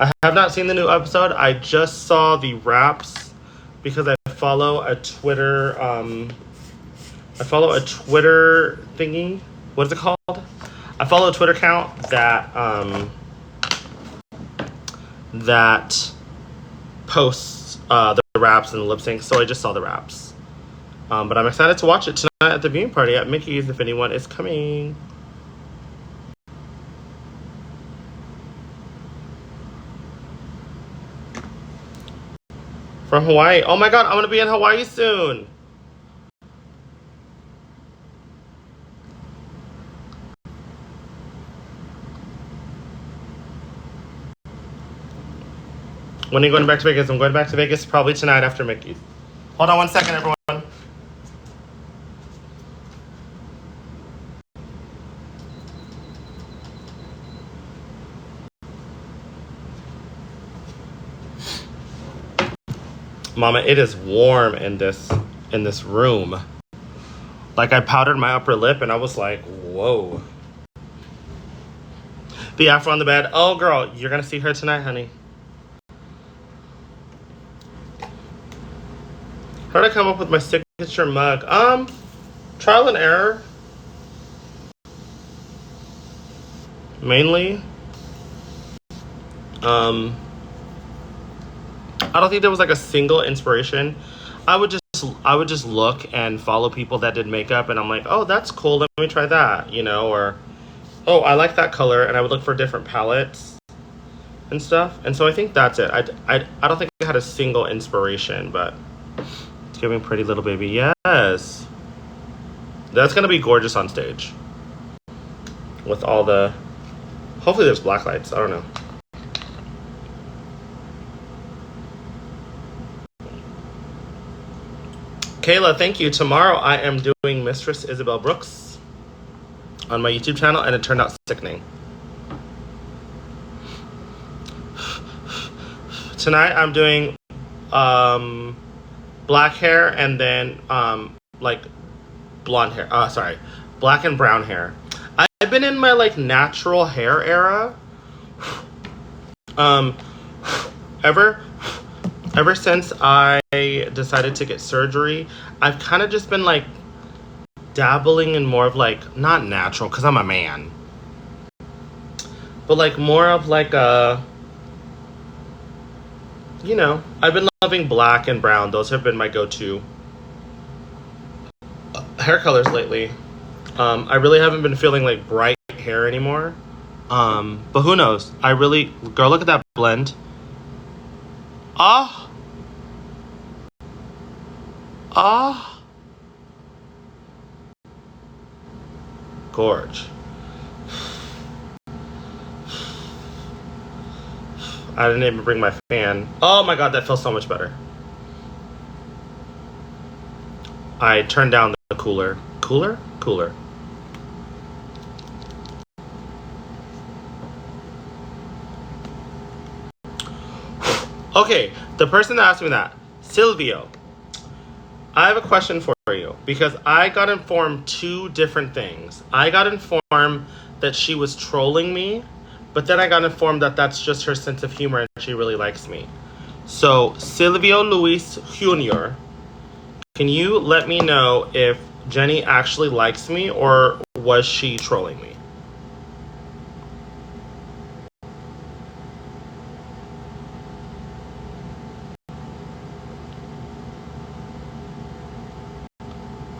I have not seen the new episode. I just saw the wraps because I follow a Twitter thingy. What is it called? I follow a Twitter account that posts the wraps and the lip sync. So I just saw the wraps. But I'm excited to watch it tonight at the viewing party at Mickey's if anyone is coming. From Hawaii. Oh my god, I'm gonna be in Hawaii soon. When are you going back to Vegas? I'm going back to Vegas probably tonight after Mickey's. Hold on one second, everyone. Mama, it is warm in this room. Like, I powdered my upper lip and I was like, whoa. The afro on the bed. Oh, girl, you're gonna see her tonight, honey. How did I come up with my signature mug? Trial and error. Mainly. I don't think there was like a single inspiration. I would just look and follow people that did makeup, and I'm like, oh, that's cool. Let me try that, you know, or oh, I like that color, and I would look for different palettes and stuff. And so I think that's it. I don't think I had a single inspiration, but it's giving Pretty Little Baby. Yes, that's gonna be gorgeous on stage with all the. Hopefully, there's black lights. I don't know. Kayla, thank you. Tomorrow I am doing Mistress Isabel Brooks on my YouTube channel, and it turned out sickening. Tonight I'm doing black hair and then like blonde hair. Black and brown hair. I've been in my like natural hair era. Ever since I decided to get surgery, I've kind of just been like dabbling in more of like, not natural because I'm a man, but like more of like a, you know, I've been loving black and brown. Those have been my go-to hair colors lately. I really haven't been feeling like bright hair anymore. But who knows? Girl, look at that blend. Gorge. I didn't even bring my fan. Oh my god, that feels so much better. I turned down the cooler. Cooler? Okay, the person that asked me that, Silvio, I have a question for you because I got informed two different things. I got informed that she was trolling me, but then I got informed that that's just her sense of humor and she really likes me. So, Silvio Luis Jr., can you let me know if Jenny actually likes me or was she trolling me?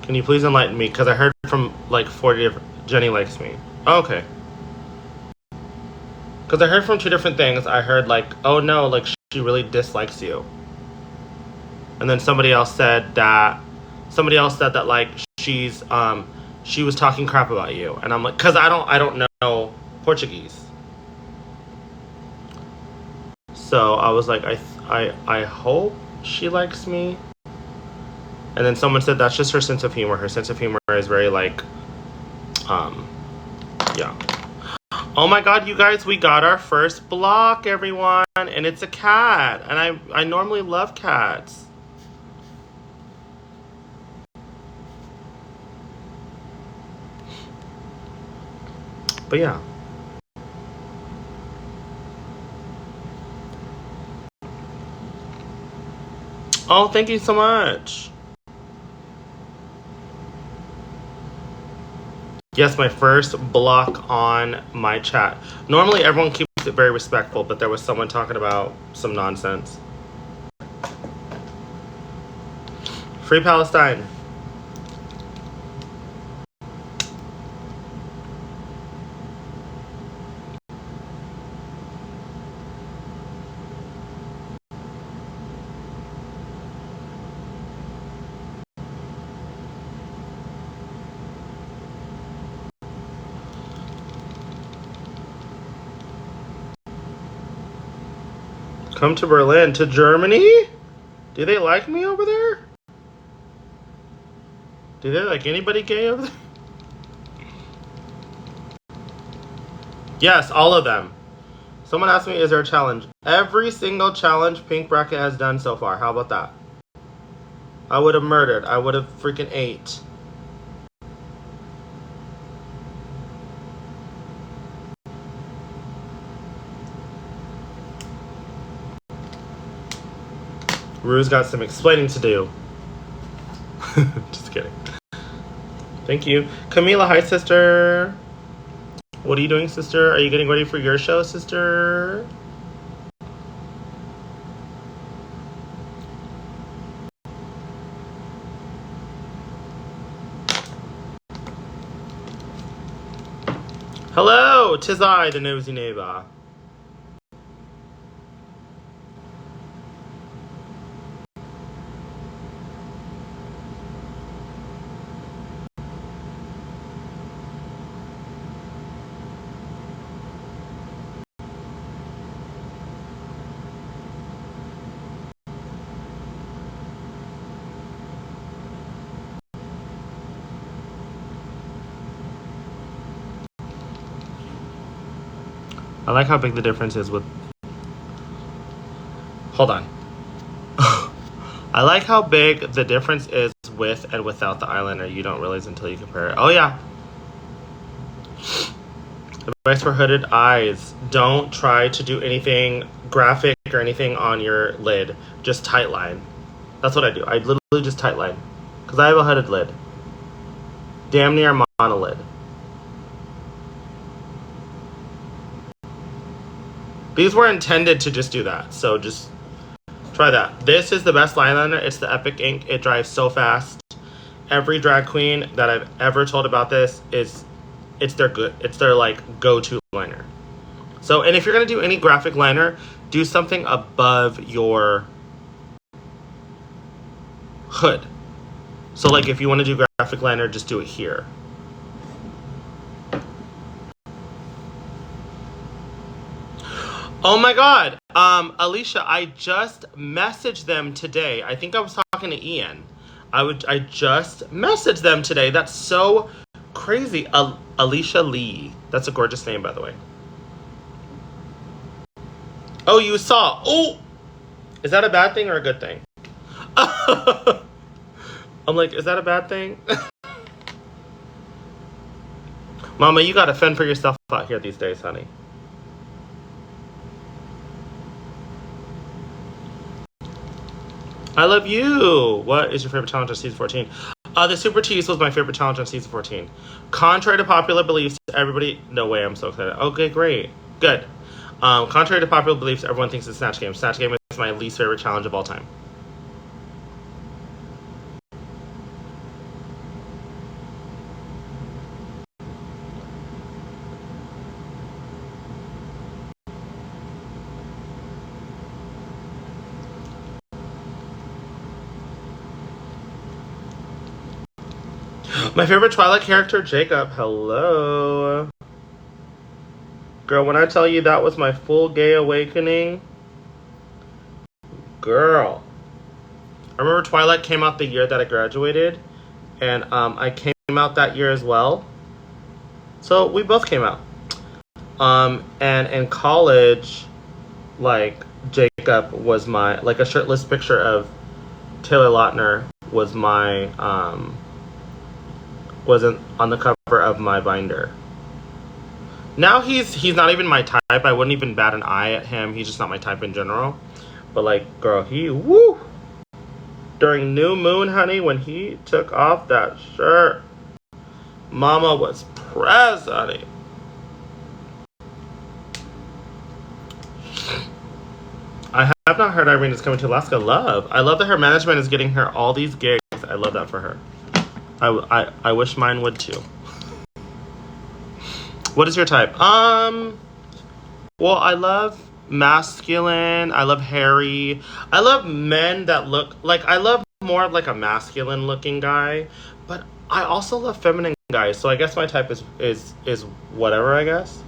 Can you please enlighten me? Because I heard from like 40 different... Jenny likes me. Oh, okay. Because I heard from two different things. I heard like, oh no, like she really dislikes you. And then somebody else said that like she was talking crap about you. And I'm like, because I don't know Portuguese. So I was like, I hope she likes me. And then someone said that's just her sense of humor. Her sense of humor is very like, yeah. Oh my god, you guys, we got our first block, everyone. And it's a cat. And I normally love cats. But yeah. Oh, thank you so much. Yes, my first block on my chat. Normally everyone keeps it very respectful, but there was someone talking about some nonsense. Free Palestine. Come to Berlin. To Germany? Do they like me over there? Do they like anybody gay over there? Yes, all of them. Someone asked me, is there a challenge? Every single challenge Pink Bracket has done so far. How about that? I would have murdered. I would have freaking ate. Rue's got some explaining to do. Just kidding. Thank you. Camila, hi, sister. What are you doing, sister? Are you getting ready for your show, sister? Hello, 'tis I, the nosy neighbor. I like how big the difference is with... Hold on. I like how big the difference is with and without the eyeliner. You don't realize until you compare it. Oh, yeah. Advice for hooded eyes. Don't try to do anything graphic or anything on your lid. Just tight line. That's what I do. I literally just tight line. Because I have a hooded lid. Damn near monolid. These were intended to just do that. So just try that. This is the best liner. It's the Epic Ink. It dries so fast. Every drag queen that I've ever told about this is... It's their like go-to liner. So, and if you're gonna do any graphic liner, do something above your hood. So like if you want to do graphic liner, just do it here. Oh my God, Alicia, I just messaged them today. I think I was talking to Ian. I just messaged them today. That's so crazy. Alicia Lee. That's a gorgeous name, by the way. Oh, you saw. Oh, is that a bad thing or a good thing? I'm like, is that a bad thing? Mama, you gotta fend for yourself out here these days, honey. I love you. What is your favorite challenge on season 14? The Super Tease was my favorite challenge on season 14. Contrary to popular beliefs, everybody... No way, I'm so excited. Okay, great. Good. Contrary to popular beliefs, everyone thinks it's Snatch Game. Snatch Game is my least favorite challenge of all time. My favorite Twilight character, Jacob. Hello. Girl, when I tell you that was my full gay awakening, girl. I remember Twilight came out the year that I graduated, and I came out that year as well. So we both came out. And in college, like, Jacob was my, like, a shirtless picture of Taylor Lautner was my, wasn't on the cover of my binder. Now he's not even my type. I wouldn't even bat an eye at him. He's just not my type in general. But like, girl, woo! During New Moon, honey, when he took off that shirt, Mama was pressed, honey. I have not heard Irene is coming to Alaska. Love. I love that her management is getting her all these gigs. I love that for her. I wish mine would too. What is your type? Well, I love masculine. I love hairy. I love men that look like, I love more of like a masculine looking guy, but I also love feminine guys. So I guess my type is whatever, I guess.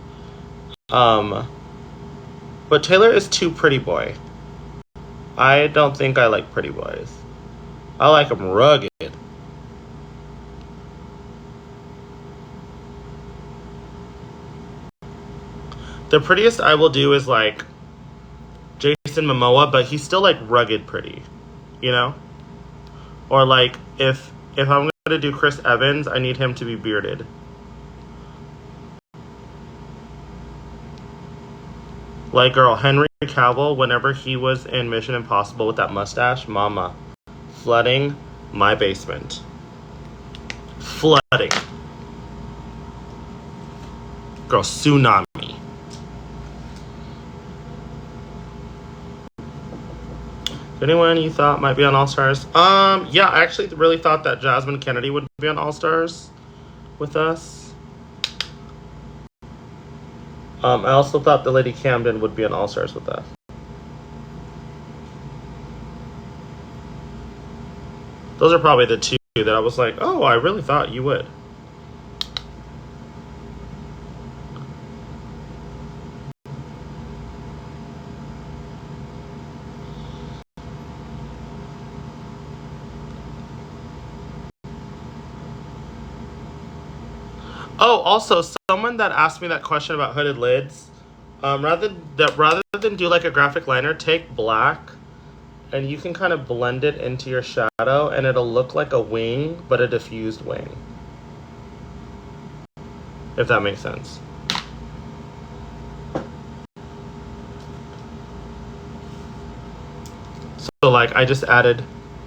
But Taylor is too pretty boy. I don't think I like pretty boys. I like them rugged. The prettiest I will do is like Jason Momoa, but he's still like rugged pretty, you know? Or like if I'm gonna do Chris Evans, I need him to be bearded. Like girl, Henry Cavill, whenever he was in Mission Impossible with that mustache, mama, flooding my basement. Flooding. Girl, tsunami. Anyone you thought might be on All Stars? Yeah, I actually really thought that Jasmine Kennedy would be on All Stars with us. I also thought the Lady Camden would be on All Stars with us. Those are probably the two that I was like, oh, I really thought you would. Oh, also, someone that asked me that question about hooded lids, rather than do like a graphic liner, take black and you can kind of blend it into your shadow, and it'll look like a wing, but a diffused wing. If that makes sense. So like I just added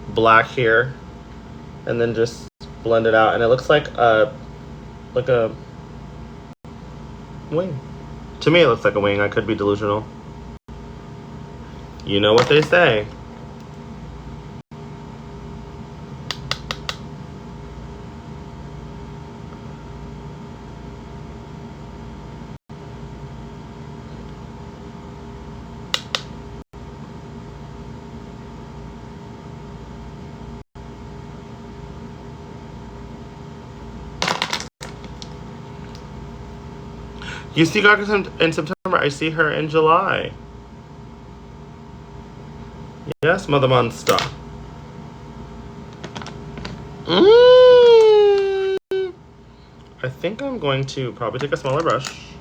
black here, and then just blend it out, and it looks like a wing. To me, it looks like a wing. I could be delusional. You know what they say. You see Gaga in September. I see her in July. Yes, Mother Monster. I think I'm going to probably take a smaller brush.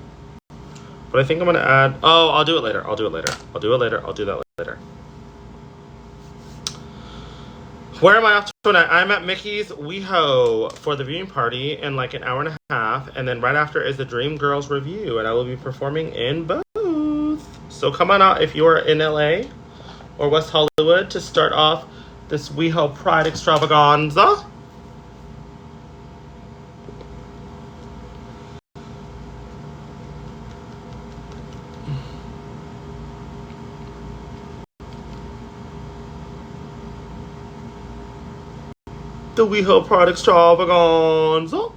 But I think I'm going to add... Oh, I'll do it later. I'll do it that later. Where am I off to tonight? I'm at Mickey's WeHo for the viewing party in like an hour and a half. And then right after is the Dream Girls review. And I will be performing in both. So come on out if you're in LA or West Hollywood to start off this WeHo Pride extravaganza. The WeHo Pride extravaganza.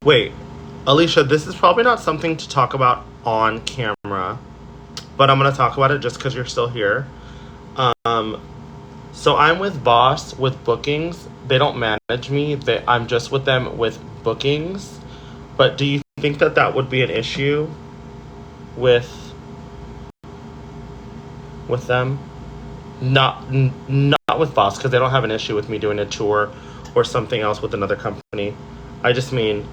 Wait, Alicia, this is probably not something to talk about on camera, but I'm going to talk about it just because you're still here. So I'm with Boss with bookings. They don't manage me. I'm just with them with bookings. But do you think that that would be an issue with them? Not with Boss, because they don't have an issue with me doing a tour or something else with another company. I just mean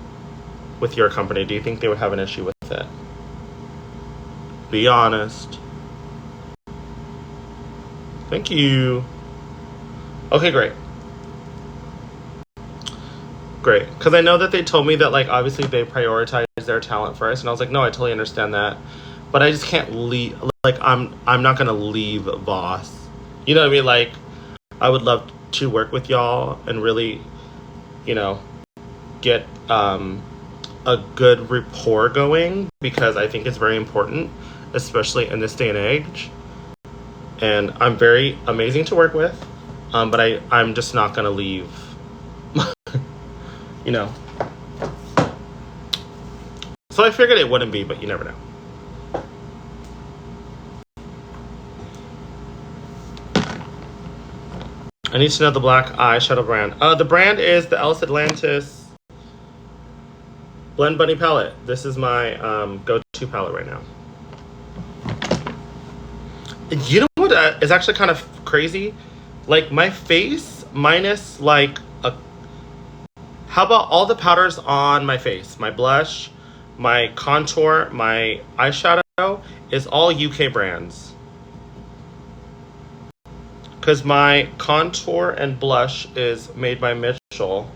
with your company. Do you think they would have an issue with it? Be honest. Thank you. Okay, great. Great. Because I know that they told me that, like, obviously they prioritize their talent first. And I was like, no, I totally understand that. But I just can't leave. Like, I'm not going to leave Boss. You know what I mean? Like, I would love to work with y'all and really, you know, get a good rapport going, because I think it's very important, especially in this day and age. And I'm very amazing to work with, but I'm just not going to leave, you know. So I figured it wouldn't be, but you never know. I need to know the black eyeshadow brand. The brand is the Ellis Atlantis Blend Bunny palette. This is my go-to palette right now. You know what is actually kind of crazy? Like my face minus like a. How about all the powders on my face? My blush, my contour, my eyeshadow is all UK brands. Because my contour and blush is made by Mitchell.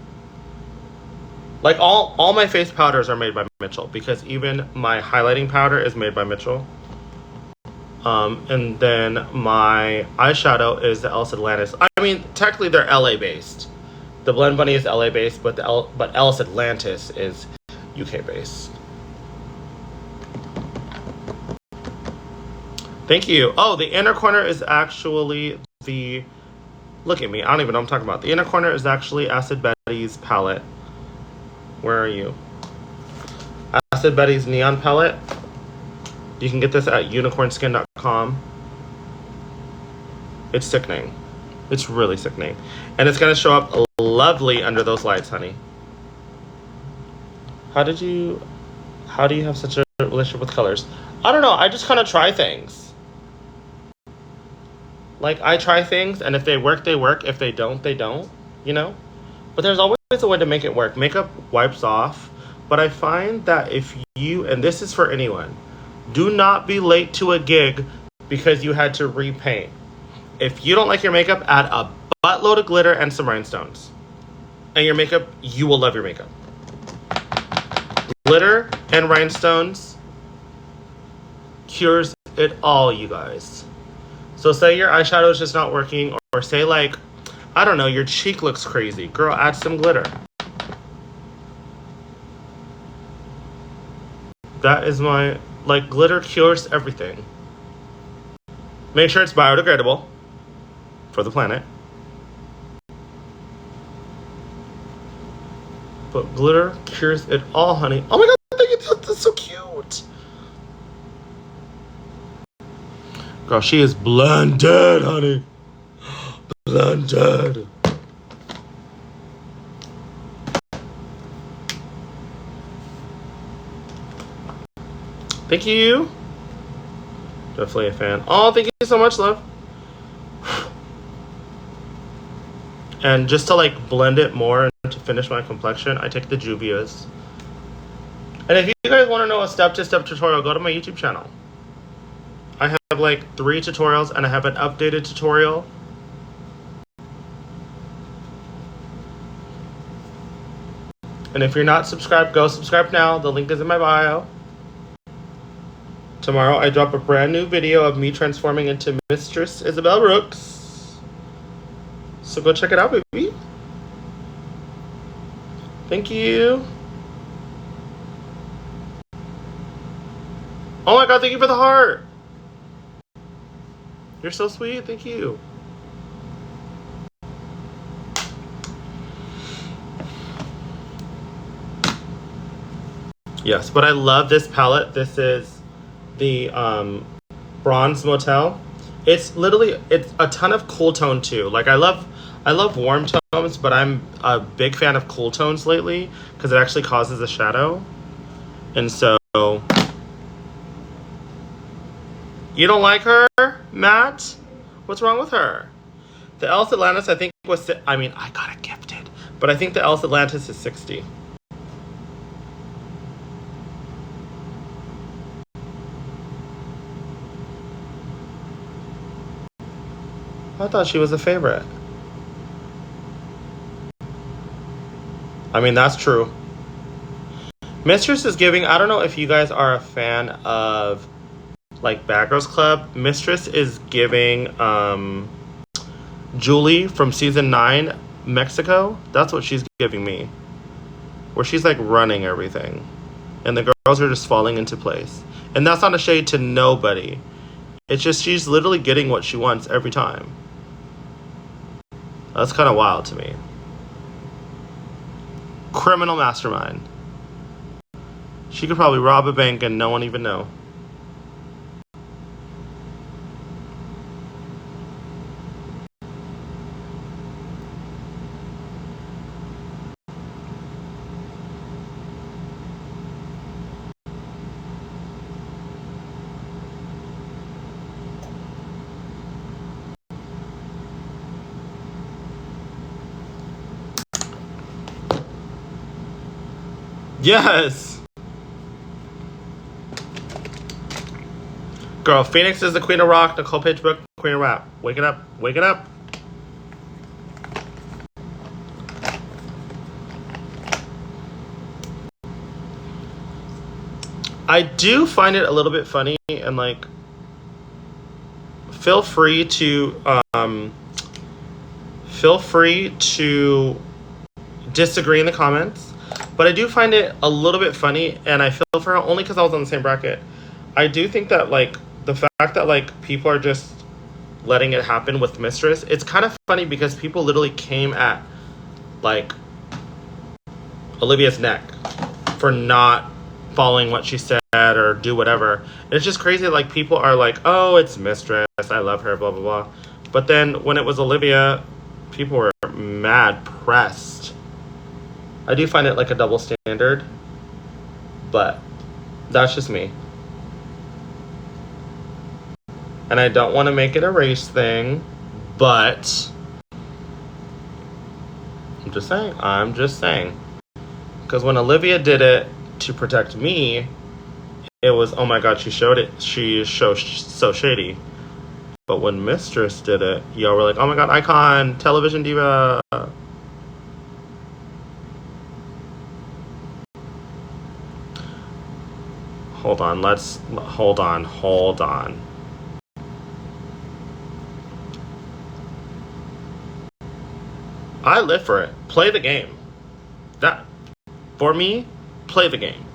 Like all my face powders are made by Mitchell because even my highlighting powder is made by Mitchell. And then my eyeshadow is the Ellis Atlantis. I mean, technically they're LA based. The Blend Bunny is LA based, but Ellis Atlantis is UK based. Thank you. Oh, the inner corner is actually the. Look at me. I don't even know what I'm talking about. The inner corner is actually Acid Betty's palette. Where are you? Acid Betty's Neon palette. You can get this at unicornskin.com. It's sickening. It's really sickening. And it's going to show up lovely under those lights, honey. How do you have such a relationship with colors? I don't know. I just kind of try things. Like, I try things, and if they work, they work. If they don't, they don't, you know? But there's always a way to make it work. Makeup wipes off. But I find that if you, and this is for anyone, do not be late to a gig because you had to repaint. If you don't like your makeup, add a buttload of glitter and some rhinestones. And your makeup, you will love your makeup. Glitter and rhinestones cures it all, you guys. So say your eyeshadow is just not working, or say like, I don't know, your cheek looks crazy. Girl, add some glitter. That is my, like, glitter cures everything. Make sure it's biodegradable for the planet. But glitter cures it all, honey. Oh my god, thank you. That's so cute. Girl, she is blended, honey. Blended. Thank you. Definitely a fan. Oh, thank you so much, love. And just to like blend it more and to finish my complexion, I take the Juvia's. And if you guys want to know a step-to-step tutorial, go to my YouTube channel. I have like 3 tutorials and I have an updated tutorial. And if you're not subscribed, go subscribe now. The link is in my bio. Tomorrow I drop a brand new video of me transforming into Mistress Isabel Brooks. So go check it out, baby. Thank you. Oh my god, thank you for the heart. You're so sweet. Thank you. Yes, but I love this palette. This is the Bronze Motel. It's a ton of cool tone too. Like I love warm tones, but I'm a big fan of cool tones lately because it actually causes a shadow. And so you don't like her, Matt? What's wrong with her? The Ellis Atlantis, I think was. I mean, I got it gifted, but I think the Ellis Atlantis is 60. I thought she was a favorite. I mean, that's true. Mistress is giving. I don't know if you guys are a fan of like Bad Girls Club. Mistress is giving Julie from season 9 Mexico. That's what she's giving me, where she's like running everything and the girls are just falling into place. And that's not a shade to nobody. It's just she's literally getting what she wants every time. That's kind of wild to me. Criminal mastermind. She could probably rob a bank and no one even know. Yes. Girl, Phoenix is the queen of rock. Nicole Page Brooke, queen of rap. Wake it up. Wake it up. I do find it a little bit funny, and like, feel free to disagree in the comments, but I do find it a little bit funny, and I feel for her only because I was on the same bracket. I do think that like the fact that like people are just letting it happen with Mistress, it's kind of funny because people literally came at like Olivia's neck for not following what she said or do whatever. And it's just crazy. Like, people are like, oh, it's Mistress, I love her, blah blah blah. But then when it was Olivia, people were mad pressed. I do find it like a double standard, but that's just me. And I don't want to make it a race thing, but I'm just saying. Because when Olivia did it to protect me, it was, oh my god, she's so shady. But when Mistress did it, y'all were like, oh my god, icon, television diva. Hold on. I live for it. Play the game. That, for me, play the game.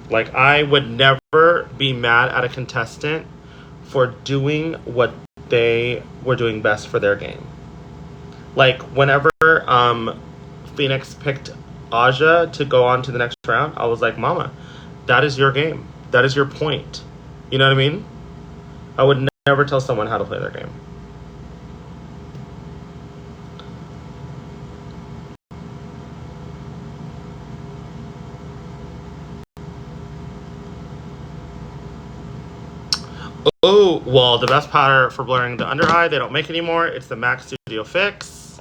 Like, I would never be mad at a contestant for doing what they were doing best for their game. Like, whenever Phoenix picked Aja to go on to the next round, I was like, mama, that is your game. That is your point. You know what I mean? I would never tell someone how to play their game. Oh, well, the best powder for blurring the under eye, they don't make anymore. It's the MAC Studio Fix.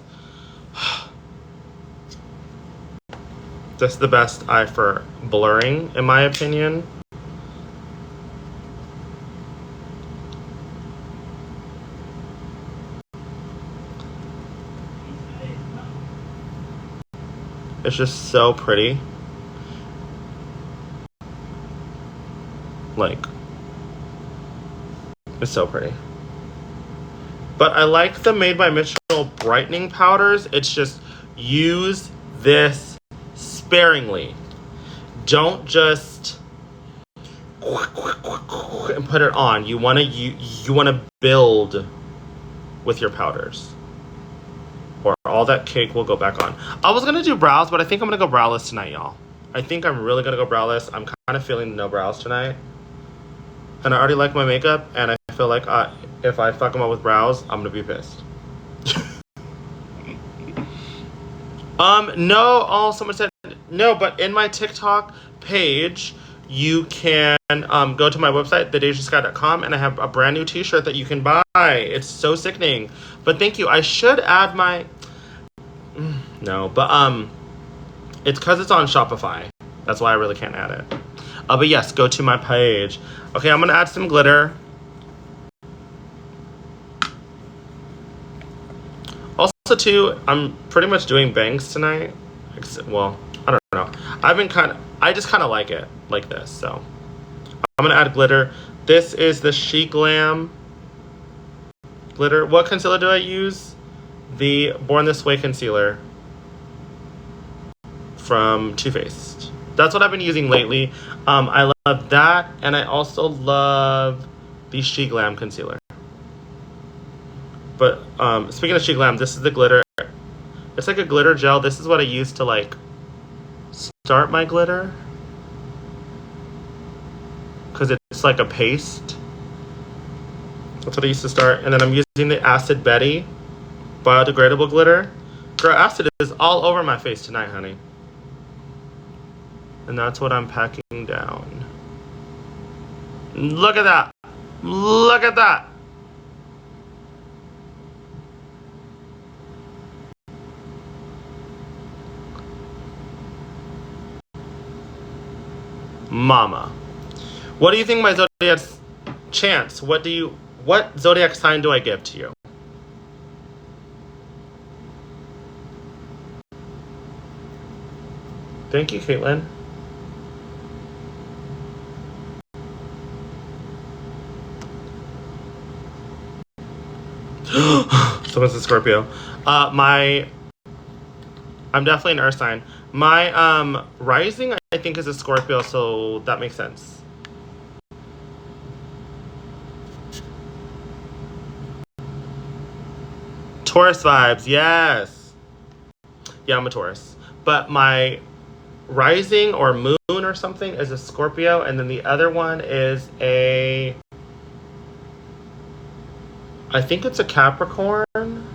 That's the best eye for blurring, in my opinion. It's just so pretty. Like, it's so pretty. But I like the Made by Mitchell brightening powders. It's just, use this sparingly. Don't just and put it on. You want to build with your powders, or all that cake will go back on. I was gonna do brows, but I think I'm gonna go browless tonight, y'all. I think I'm really gonna go browless. I'm kind of feeling no brows tonight, and I already like my makeup, and I feel like if I fuck them up with brows, I'm gonna be pissed. No. Oh, someone said no, but in my TikTok page, you can go to my website, thedejasky.com, and I have a brand new t-shirt that you can buy. It's so sickening. But thank you. I should add my... No, but it's because it's on Shopify. That's why I really can't add it. But yes, go to my page. Okay, I'm going to add some glitter. Also, too, I'm pretty much doing bangs tonight. Well, I don't know. I just kind of like it like this, so I'm gonna add glitter. This is the Chic Glam glitter. What concealer do I use? The Born This Way concealer from Too Faced. That's what I've been using lately. I love that, and I also love the Chic Glam concealer. But speaking of Chic Glam, this is the glitter. It's like a glitter gel. This is what I use to like start my glitter, because it's like a paste. That's what I used to start. And then I'm using the Acid Betty biodegradable glitter. Girl, acid is all over my face tonight, honey. And that's what I'm packing down. Look at that. Look at that. Mama. What do you think my zodiac chance? What zodiac sign do I give to you? Thank you, Caitlin. Someone's a Scorpio. I'm definitely an earth sign. My rising I think is a Scorpio, so that makes sense. Taurus vibes, yes. Yeah, I'm a Taurus. But my rising or moon or something is a Scorpio, and then the other one is I think it's a Capricorn.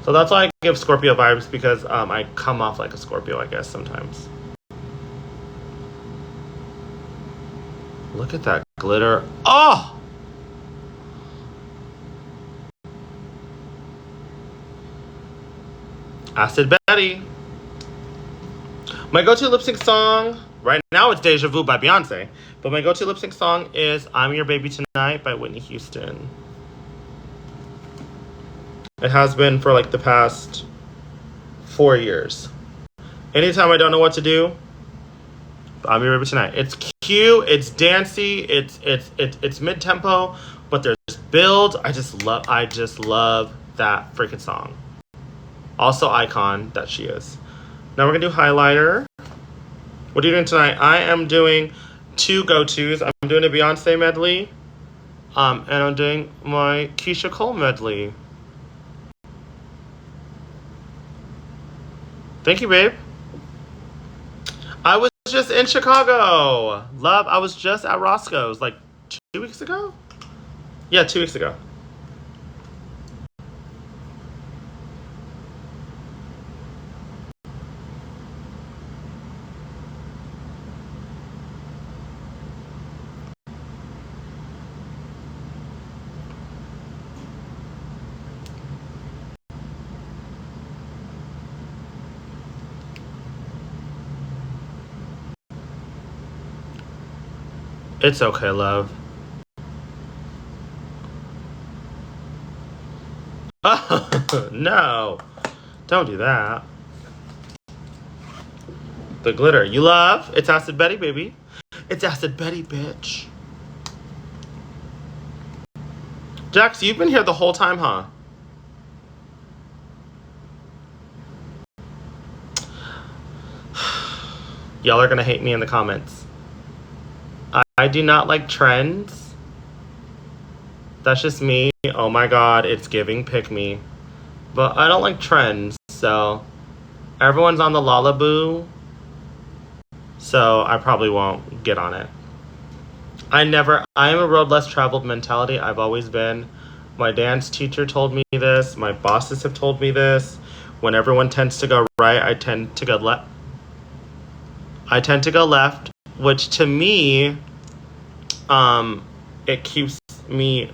So that's why I give Scorpio vibes, because I come off like a Scorpio, I guess, sometimes. Look at that glitter. Oh! Acid Betty. My go-to lip sync song, right now it's Deja Vu by Beyonce, but my go-to lip sync song is I'm Your Baby Tonight by Whitney Houston. It has been for like the past 4 years. Anytime I don't know what to do, I'm Your Baby Tonight. It's cute, it's dancey, it's mid-tempo, but there's build. I just love that freaking song. Also icon that she is. Now we're gonna do highlighter. What are you doing tonight? I am doing 2 go-tos. I'm doing a Beyonce medley, and I'm doing my Keisha Cole medley. Thank you, babe. I was just in Chicago. Love, I was just at Roscoe's like 2 weeks ago? Yeah, 2 weeks ago. It's okay, love. No, don't do that. The glitter you love. It's Acid Betty, baby. It's Acid Betty, bitch. Jax, you've been here the whole time, huh? Y'all are gonna hate me in the comments. I do not like trends. That's just me. Oh my god, it's giving pick me. But I don't like trends, so everyone's on the Lalaboo, so I probably won't get on it. I am a road less traveled mentality. I've always been. My dance teacher told me this. My bosses have told me this. When everyone tends to go right, I tend to go left. Which to me, it keeps me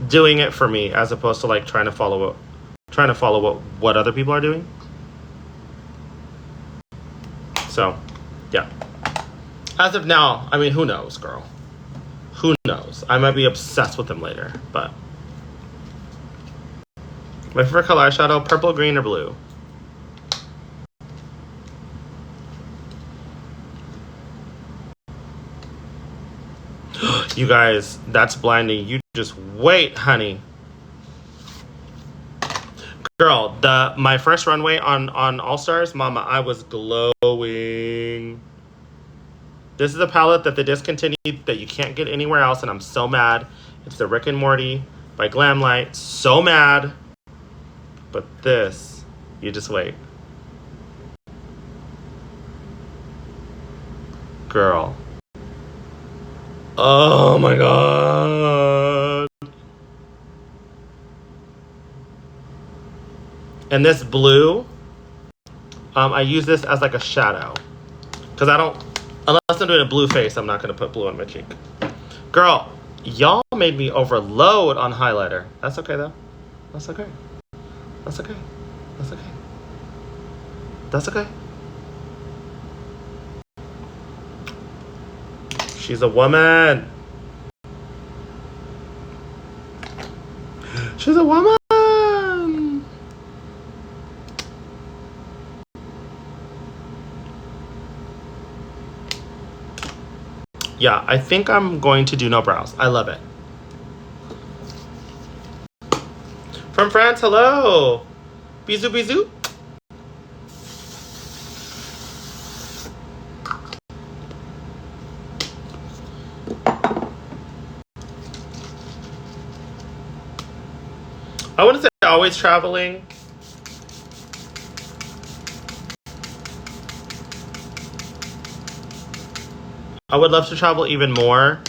doing it for me, as opposed to like trying to follow what other people are doing. So, yeah. As of now, I mean, who knows, girl? Who knows? I might be obsessed with them later, but my favorite color eyeshadow: purple, green, or blue. You guys, that's blinding. You just wait, honey. Girl, my first runway on All Stars, mama, I was glowing. This is a palette that they discontinued that you can't get anywhere else, and I'm so mad. It's the Rick and Morty by Glamlight. So mad. But this, you just wait. Girl. Oh my god. And this blue, I use this as like a shadow. Because unless I'm doing a blue face, I'm not going to put blue on my cheek. Girl, y'all made me overload on highlighter. That's okay though. That's okay. That's okay. That's okay. That's okay. She's a woman. She's a woman. Yeah, I think I'm going to do no brows. I love it. From France, hello. Bisous, bisous. I wouldn't say always traveling. I would love to travel even more.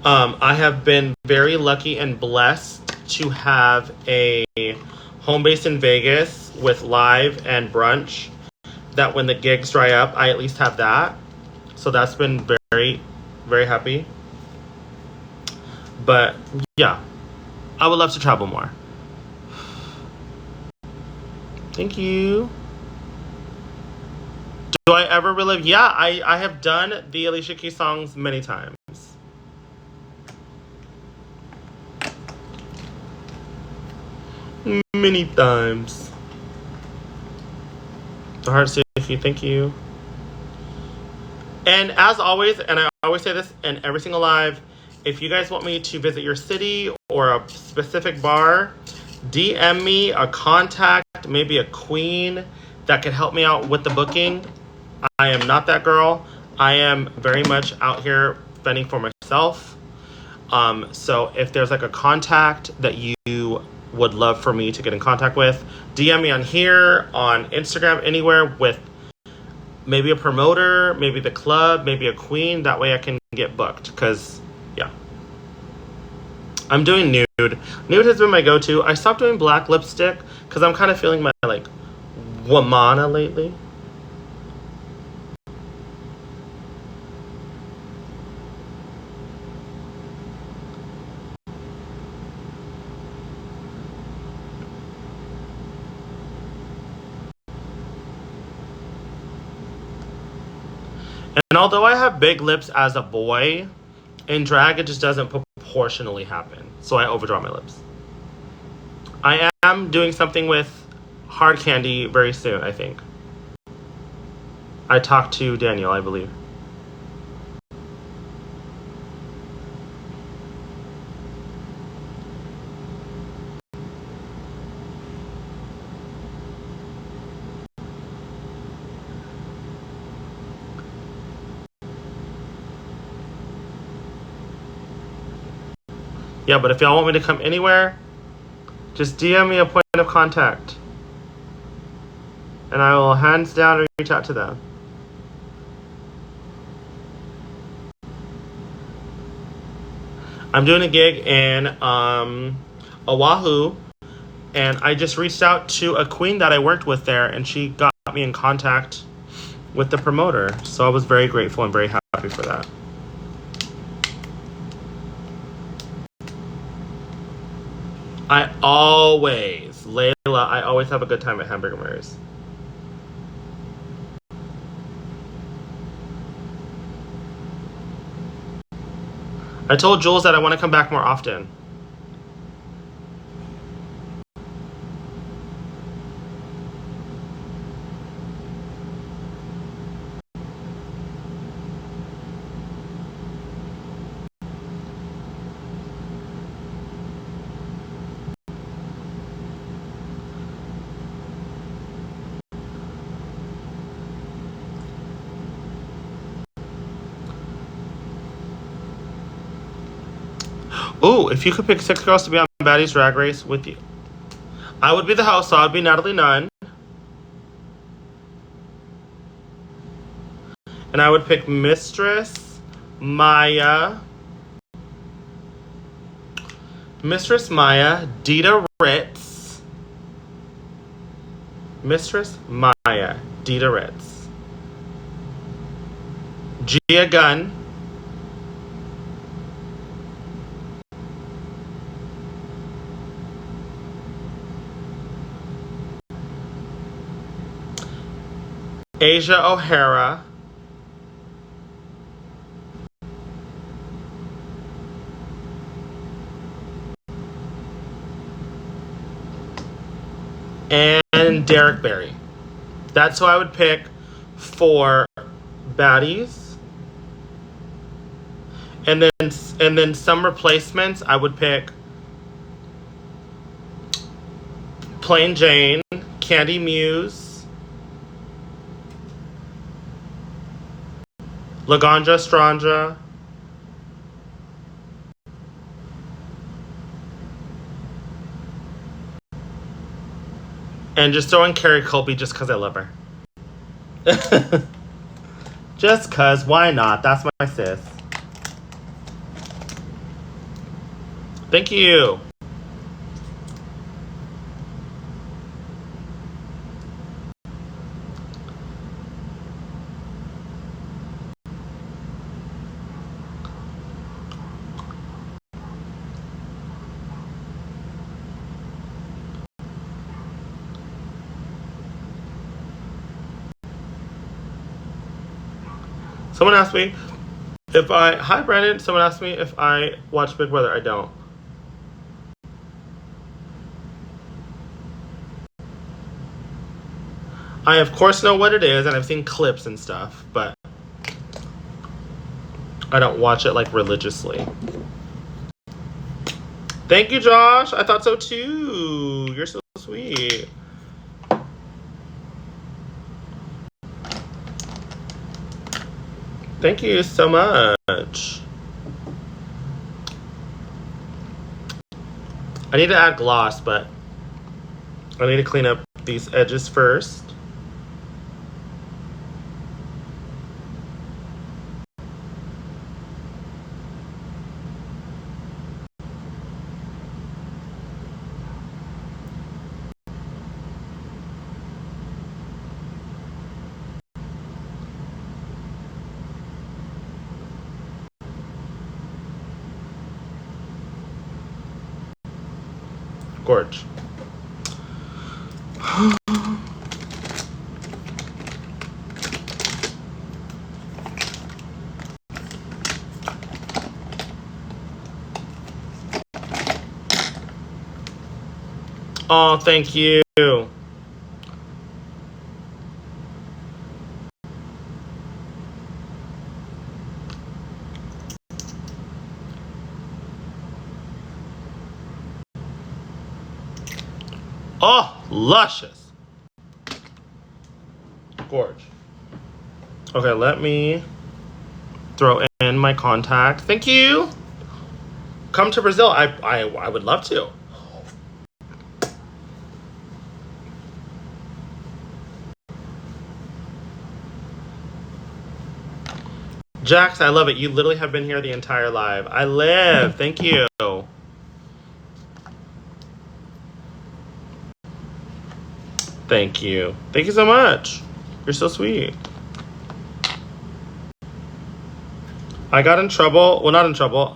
I have been very lucky and blessed to have a home base in Vegas with live and brunch. That when the gigs dry up, I at least have that. So that's been very, very happy. But yeah, I would love to travel more. Thank you. Do I ever relive? Yeah, I have done the Alicia Keys songs many times. Many times. The heart safety, thank you. And as always, and I always say this in every single live, if you guys want me to visit your city or a specific bar, DM me a contact, maybe a queen that could help me out with the booking. I am not that girl. I am very much out here fending for myself. So if there's like a contact that you would love for me to get in contact with, DM me on here, on Instagram, anywhere with maybe a promoter, maybe the club, maybe a queen. That way I can get booked. Because, yeah. I'm doing nude. Nude has been my go-to. I stopped doing black lipstick because I'm kind of feeling my, like, womana lately. And although I have big lips as a boy, in drag it just doesn't proportionally happen. So I overdraw my lips. I am doing something with hard candy very soon, I think. I talked to Daniel, I believe. Yeah, but if y'all want me to come anywhere, just DM me a point of contact. And I will hands down reach out to them. I'm doing a gig in Oahu, and I just reached out to a queen that I worked with there, and she got me in contact with the promoter. So I was very grateful and very happy for that. I always have a good time at Hamburger Mary's. I told Jules that I want to come back more often. Ooh, if you could pick 6 girls to be on Baddies Drag Race with you, I would be the host, so I'd be Natalie Nunn. And I would pick Mistress Maya, Dita Ritz, Mistress Maya, Dita Ritz, Gia Gunn, Asia O'Hara. And Derek Barry. That's who I would pick for baddies. And then some replacements, I would pick Plain Jane, Candy Muse, Laganja Stranja, and just throw in Carrie Colby just because I love her. Just because, why not? That's my sis. Thank you. Someone asked me if I... Hi, Brandon. Someone asked me if I watch Big Brother. I don't. I, of course, know what it is, and I've seen clips and stuff, but I don't watch it, like, religiously. Thank you, Josh. I thought so, too. You're so sweet. Thank you so much. I need to add gloss, but I need to clean up these edges first. Gorge. Oh, thank you. Oh, luscious. Gorge. Okay, let me throw in my contact. Thank you. Come to Brazil. I would love to. Jax, I love it. You literally have been here the entire live. I live. Thank you. Thank you. Thank you so much. You're so sweet. I got in trouble. Well, not in trouble.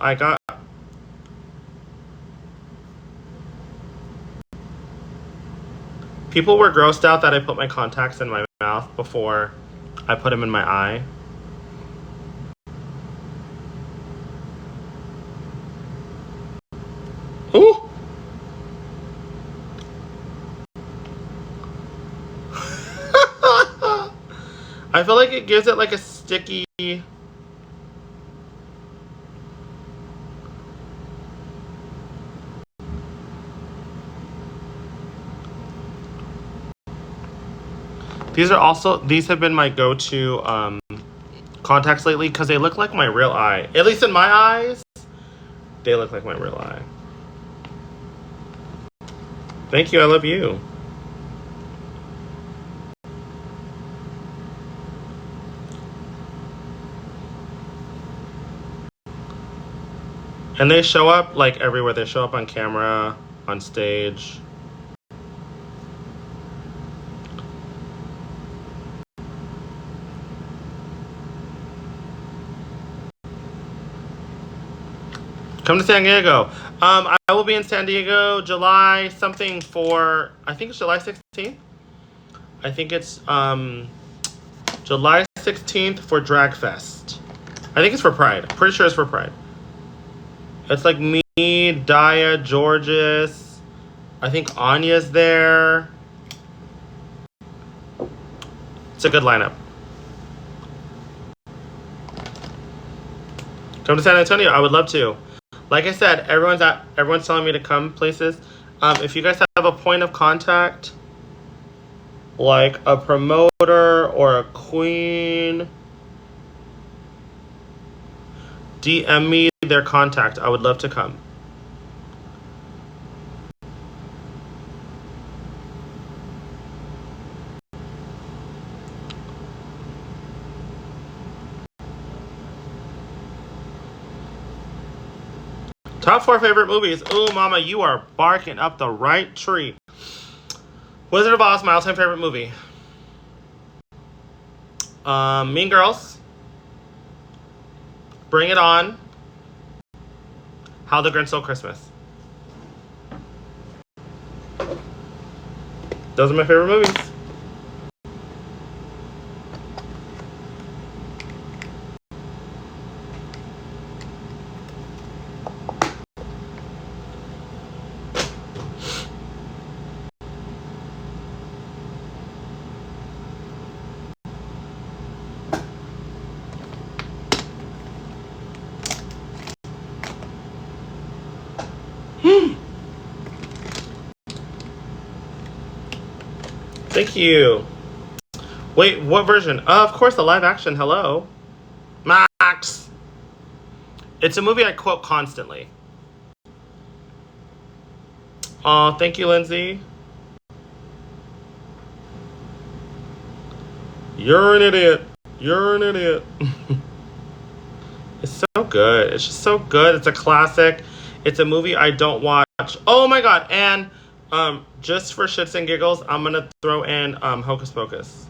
People were grossed out that I put my contacts in my mouth before I put them in my eye. Ooh. I feel like it gives it like a sticky... These have been my go-to contacts lately because they look like my real eye. At least in my eyes, they look like my real eye. Thank you, I love you. And they show up like everywhere. They show up on camera, on stage. Come to San Diego. I will be in San Diego July something for, I think it's July 16th. I think it's July 16th for Drag Fest. I think it's for Pride. Pretty sure it's for Pride. It's like me, Deja, Georges. I think Anya's there. It's a good lineup. Come to San Antonio. I would love to. Like I said, everyone's telling me to come places. If you guys have a point of contact, like a promoter or a queen, DM me their contact. I would love to come. Top 4 favorite movies. Ooh, mama, you are barking up the right tree. Wizard of Oz, my all-time favorite movie. Mean Girls. Bring It On. How the Grinch Stole Christmas. Those are my favorite movies. Thank you. Wait, what version? Of course, the live action. Hello. Max. It's a movie I quote constantly. Oh, thank you, Lindsay. You're an idiot. You're an idiot. It's so good. It's just so good. It's a classic. It's a movie I don't watch. Oh my god. And just for shits and giggles, I'm gonna throw in Hocus Pocus.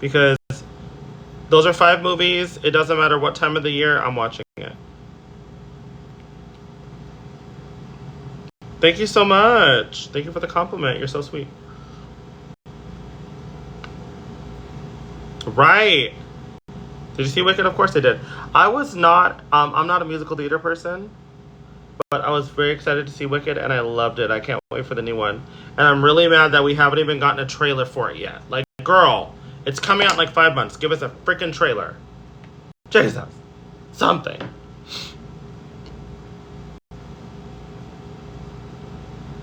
Because those are 5 movies. It doesn't matter what time of the year I'm watching it. Thank you so much. Thank you for the compliment. You're so sweet. Right. Did you see Wicked? Of course I did. I was not, I'm not a musical theater person, but I was very excited to see Wicked and I loved it. I can't wait for the new one. And I'm really mad that we haven't even gotten a trailer for it yet. Like, girl, it's coming out in like 5 months. Give us a freaking trailer. Jesus. Something.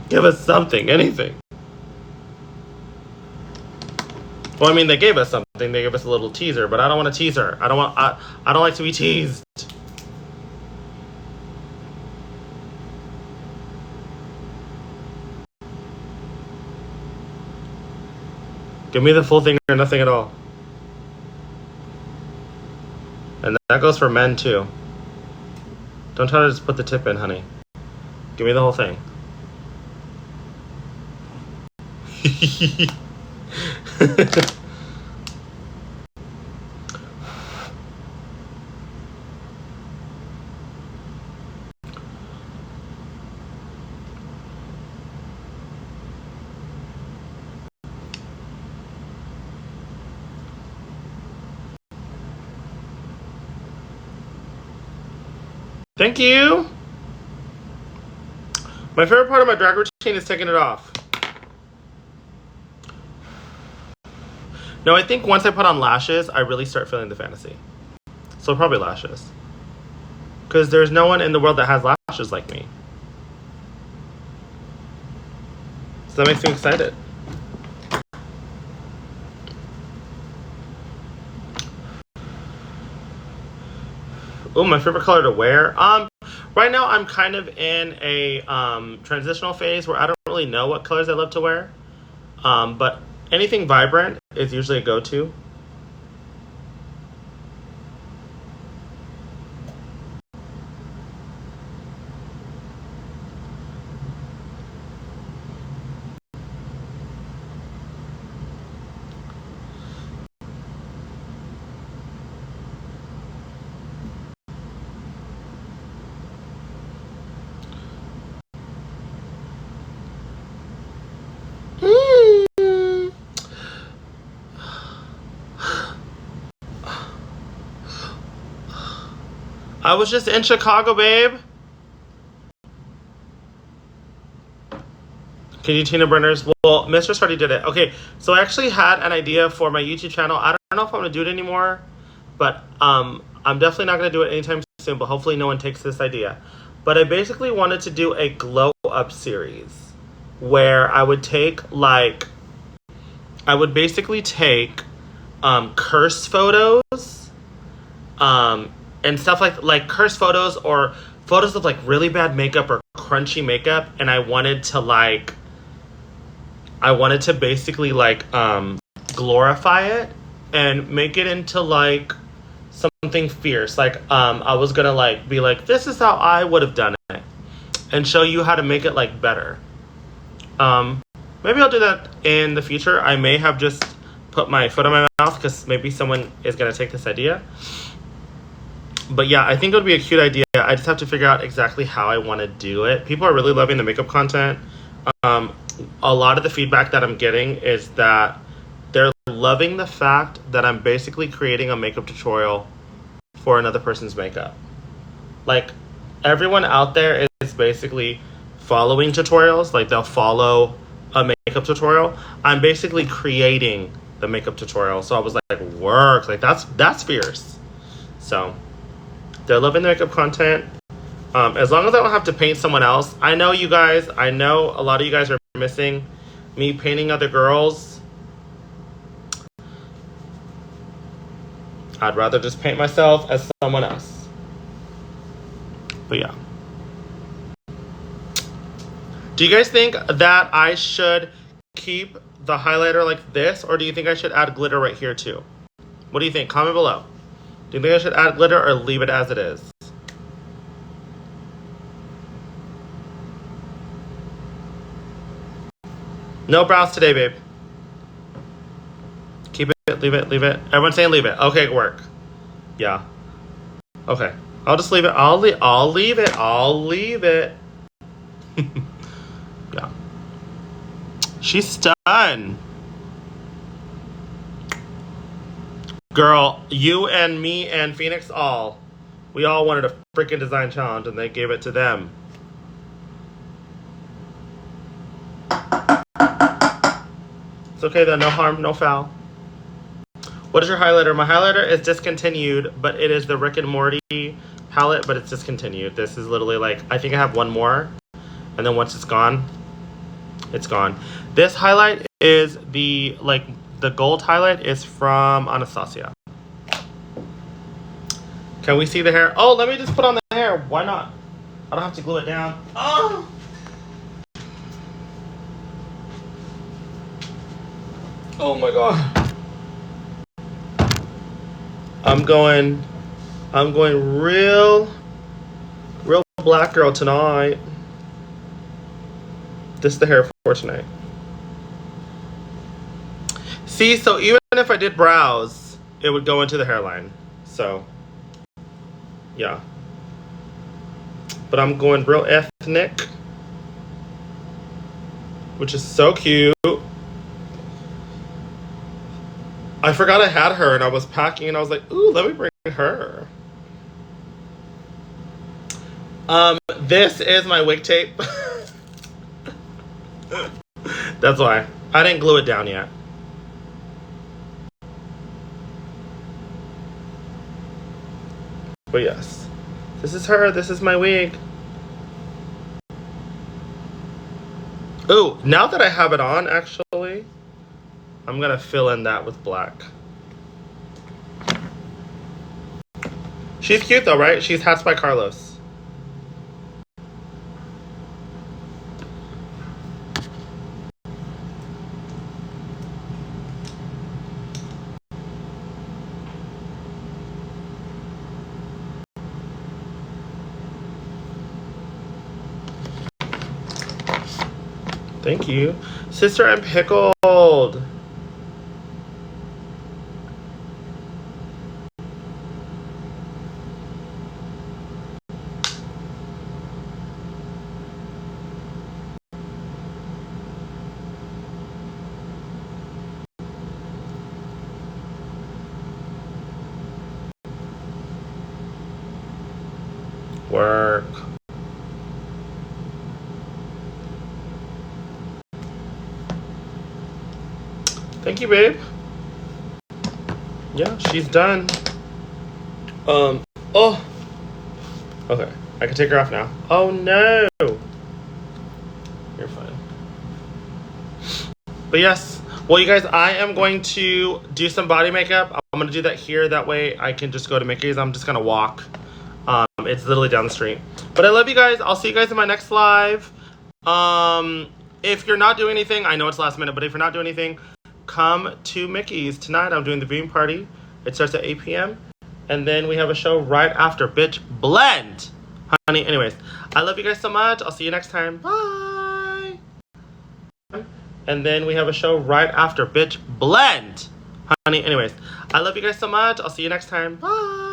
Give us something, anything. Well, I mean, they gave us something. They gave us a little teaser, but I don't want a teaser. I don't like to be teased. Give me the full thing or nothing at all. And that goes for men too. Don't try to just put the tip in, honey. Give me the whole thing. Thank you. My favorite part of my drag routine is taking it off. No, I think once I put on lashes, I really start feeling the fantasy. So probably lashes. Because there's no one in the world that has lashes like me. So that makes me excited. Oh, my favorite color to wear? Right now I'm kind of in a transitional phase where I don't really know what colors I love to wear. But anything vibrant is usually a go-to. I was just in Chicago, babe. Can you Tina Burners? Well, Mistress already did it. Okay, so I actually had an idea for my YouTube channel. I don't know if I'm gonna do it anymore, but I'm definitely not gonna do it anytime soon. But hopefully, no one takes this idea. But I basically wanted to do a glow up series where I would basically take curse photos, and stuff like curse photos or photos of like really bad makeup or crunchy makeup, and I wanted to basically like glorify it and make it into like something fierce. Like I was gonna like be like, this is how I would have done it, and show you how to make it like better. Maybe I'll do that in the future. I may have just put my foot in my mouth because maybe someone is gonna take this idea. But yeah, I think it would be a cute idea. I just have to figure out exactly how I want to do it. People are really loving the makeup content. A lot of the feedback that I'm getting is that they're loving the fact that I'm basically creating a makeup tutorial for another person's makeup. Like, everyone out there is basically following tutorials. Like, they'll follow a makeup tutorial. I'm basically creating the makeup tutorial. So I was like, work. Like, that's fierce. So they're loving the makeup content. As long as I don't have to paint someone else. I know a lot of you guys are missing me painting other girls. I'd rather just paint myself as someone else. But yeah. Do you guys think that I should keep the highlighter like this, or do you think I should add glitter right here too? What do you think? Comment below. Do you think I should add glitter or leave it as it is? No brows today, babe. Keep it, leave it, leave it. Everyone's saying leave it. Okay, work. Yeah. Okay. I'll just leave it. I'll leave it. I'll leave it. Yeah. She's stunned. Girl, you and me and Phoenix we all wanted a freaking design challenge and they gave it to them. It's okay though, no harm, no foul. What is your highlighter? My highlighter is discontinued, but it is the Rick and Morty palette, but it's discontinued. This is literally like, I think I have one more, and then once it's gone, it's gone. This highlight is the gold highlight is from Anastasia. Can we see the hair? Oh, let me just put on the hair. Why not? I don't have to glue it down. Oh! Oh my god. I'm going real black girl tonight. This is the hair for tonight. See, so even if I did brows, it would go into the hairline. So, yeah. But I'm going real ethnic, which is so cute. I forgot I had her and I was packing and I was like, ooh, let me bring her. This is my wig tape. That's why. I didn't glue it down yet. But yes. This is her. This is my wig. Ooh, now that I have it on, actually, I'm gonna fill in that with black. She's cute though, right? She's Hats by Carlos. Thank you. Sister, I'm pickled. Work. Thank you, babe. Yeah, she's done. Oh. Okay, I can take her off now. Oh no. You're fine. But yes, well, you guys, I am going to do some body makeup. I'm going to do that here. That way I can just go to Mickey's. I'm just going to walk. It's literally down the street. But I love you guys. I'll see you guys in my next live. If you're not doing anything, I know it's last minute, but if you're not doing anything, come to Mickey's tonight. I'm doing the viewing party. It starts at 8 p.m. And then we have a show right after. Bitch, blend. Honey, anyways, I love you guys so much. I'll see you next time. Bye. And then we have a show right after. Bitch, blend. Honey, anyways, I love you guys so much. I'll see you next time. Bye.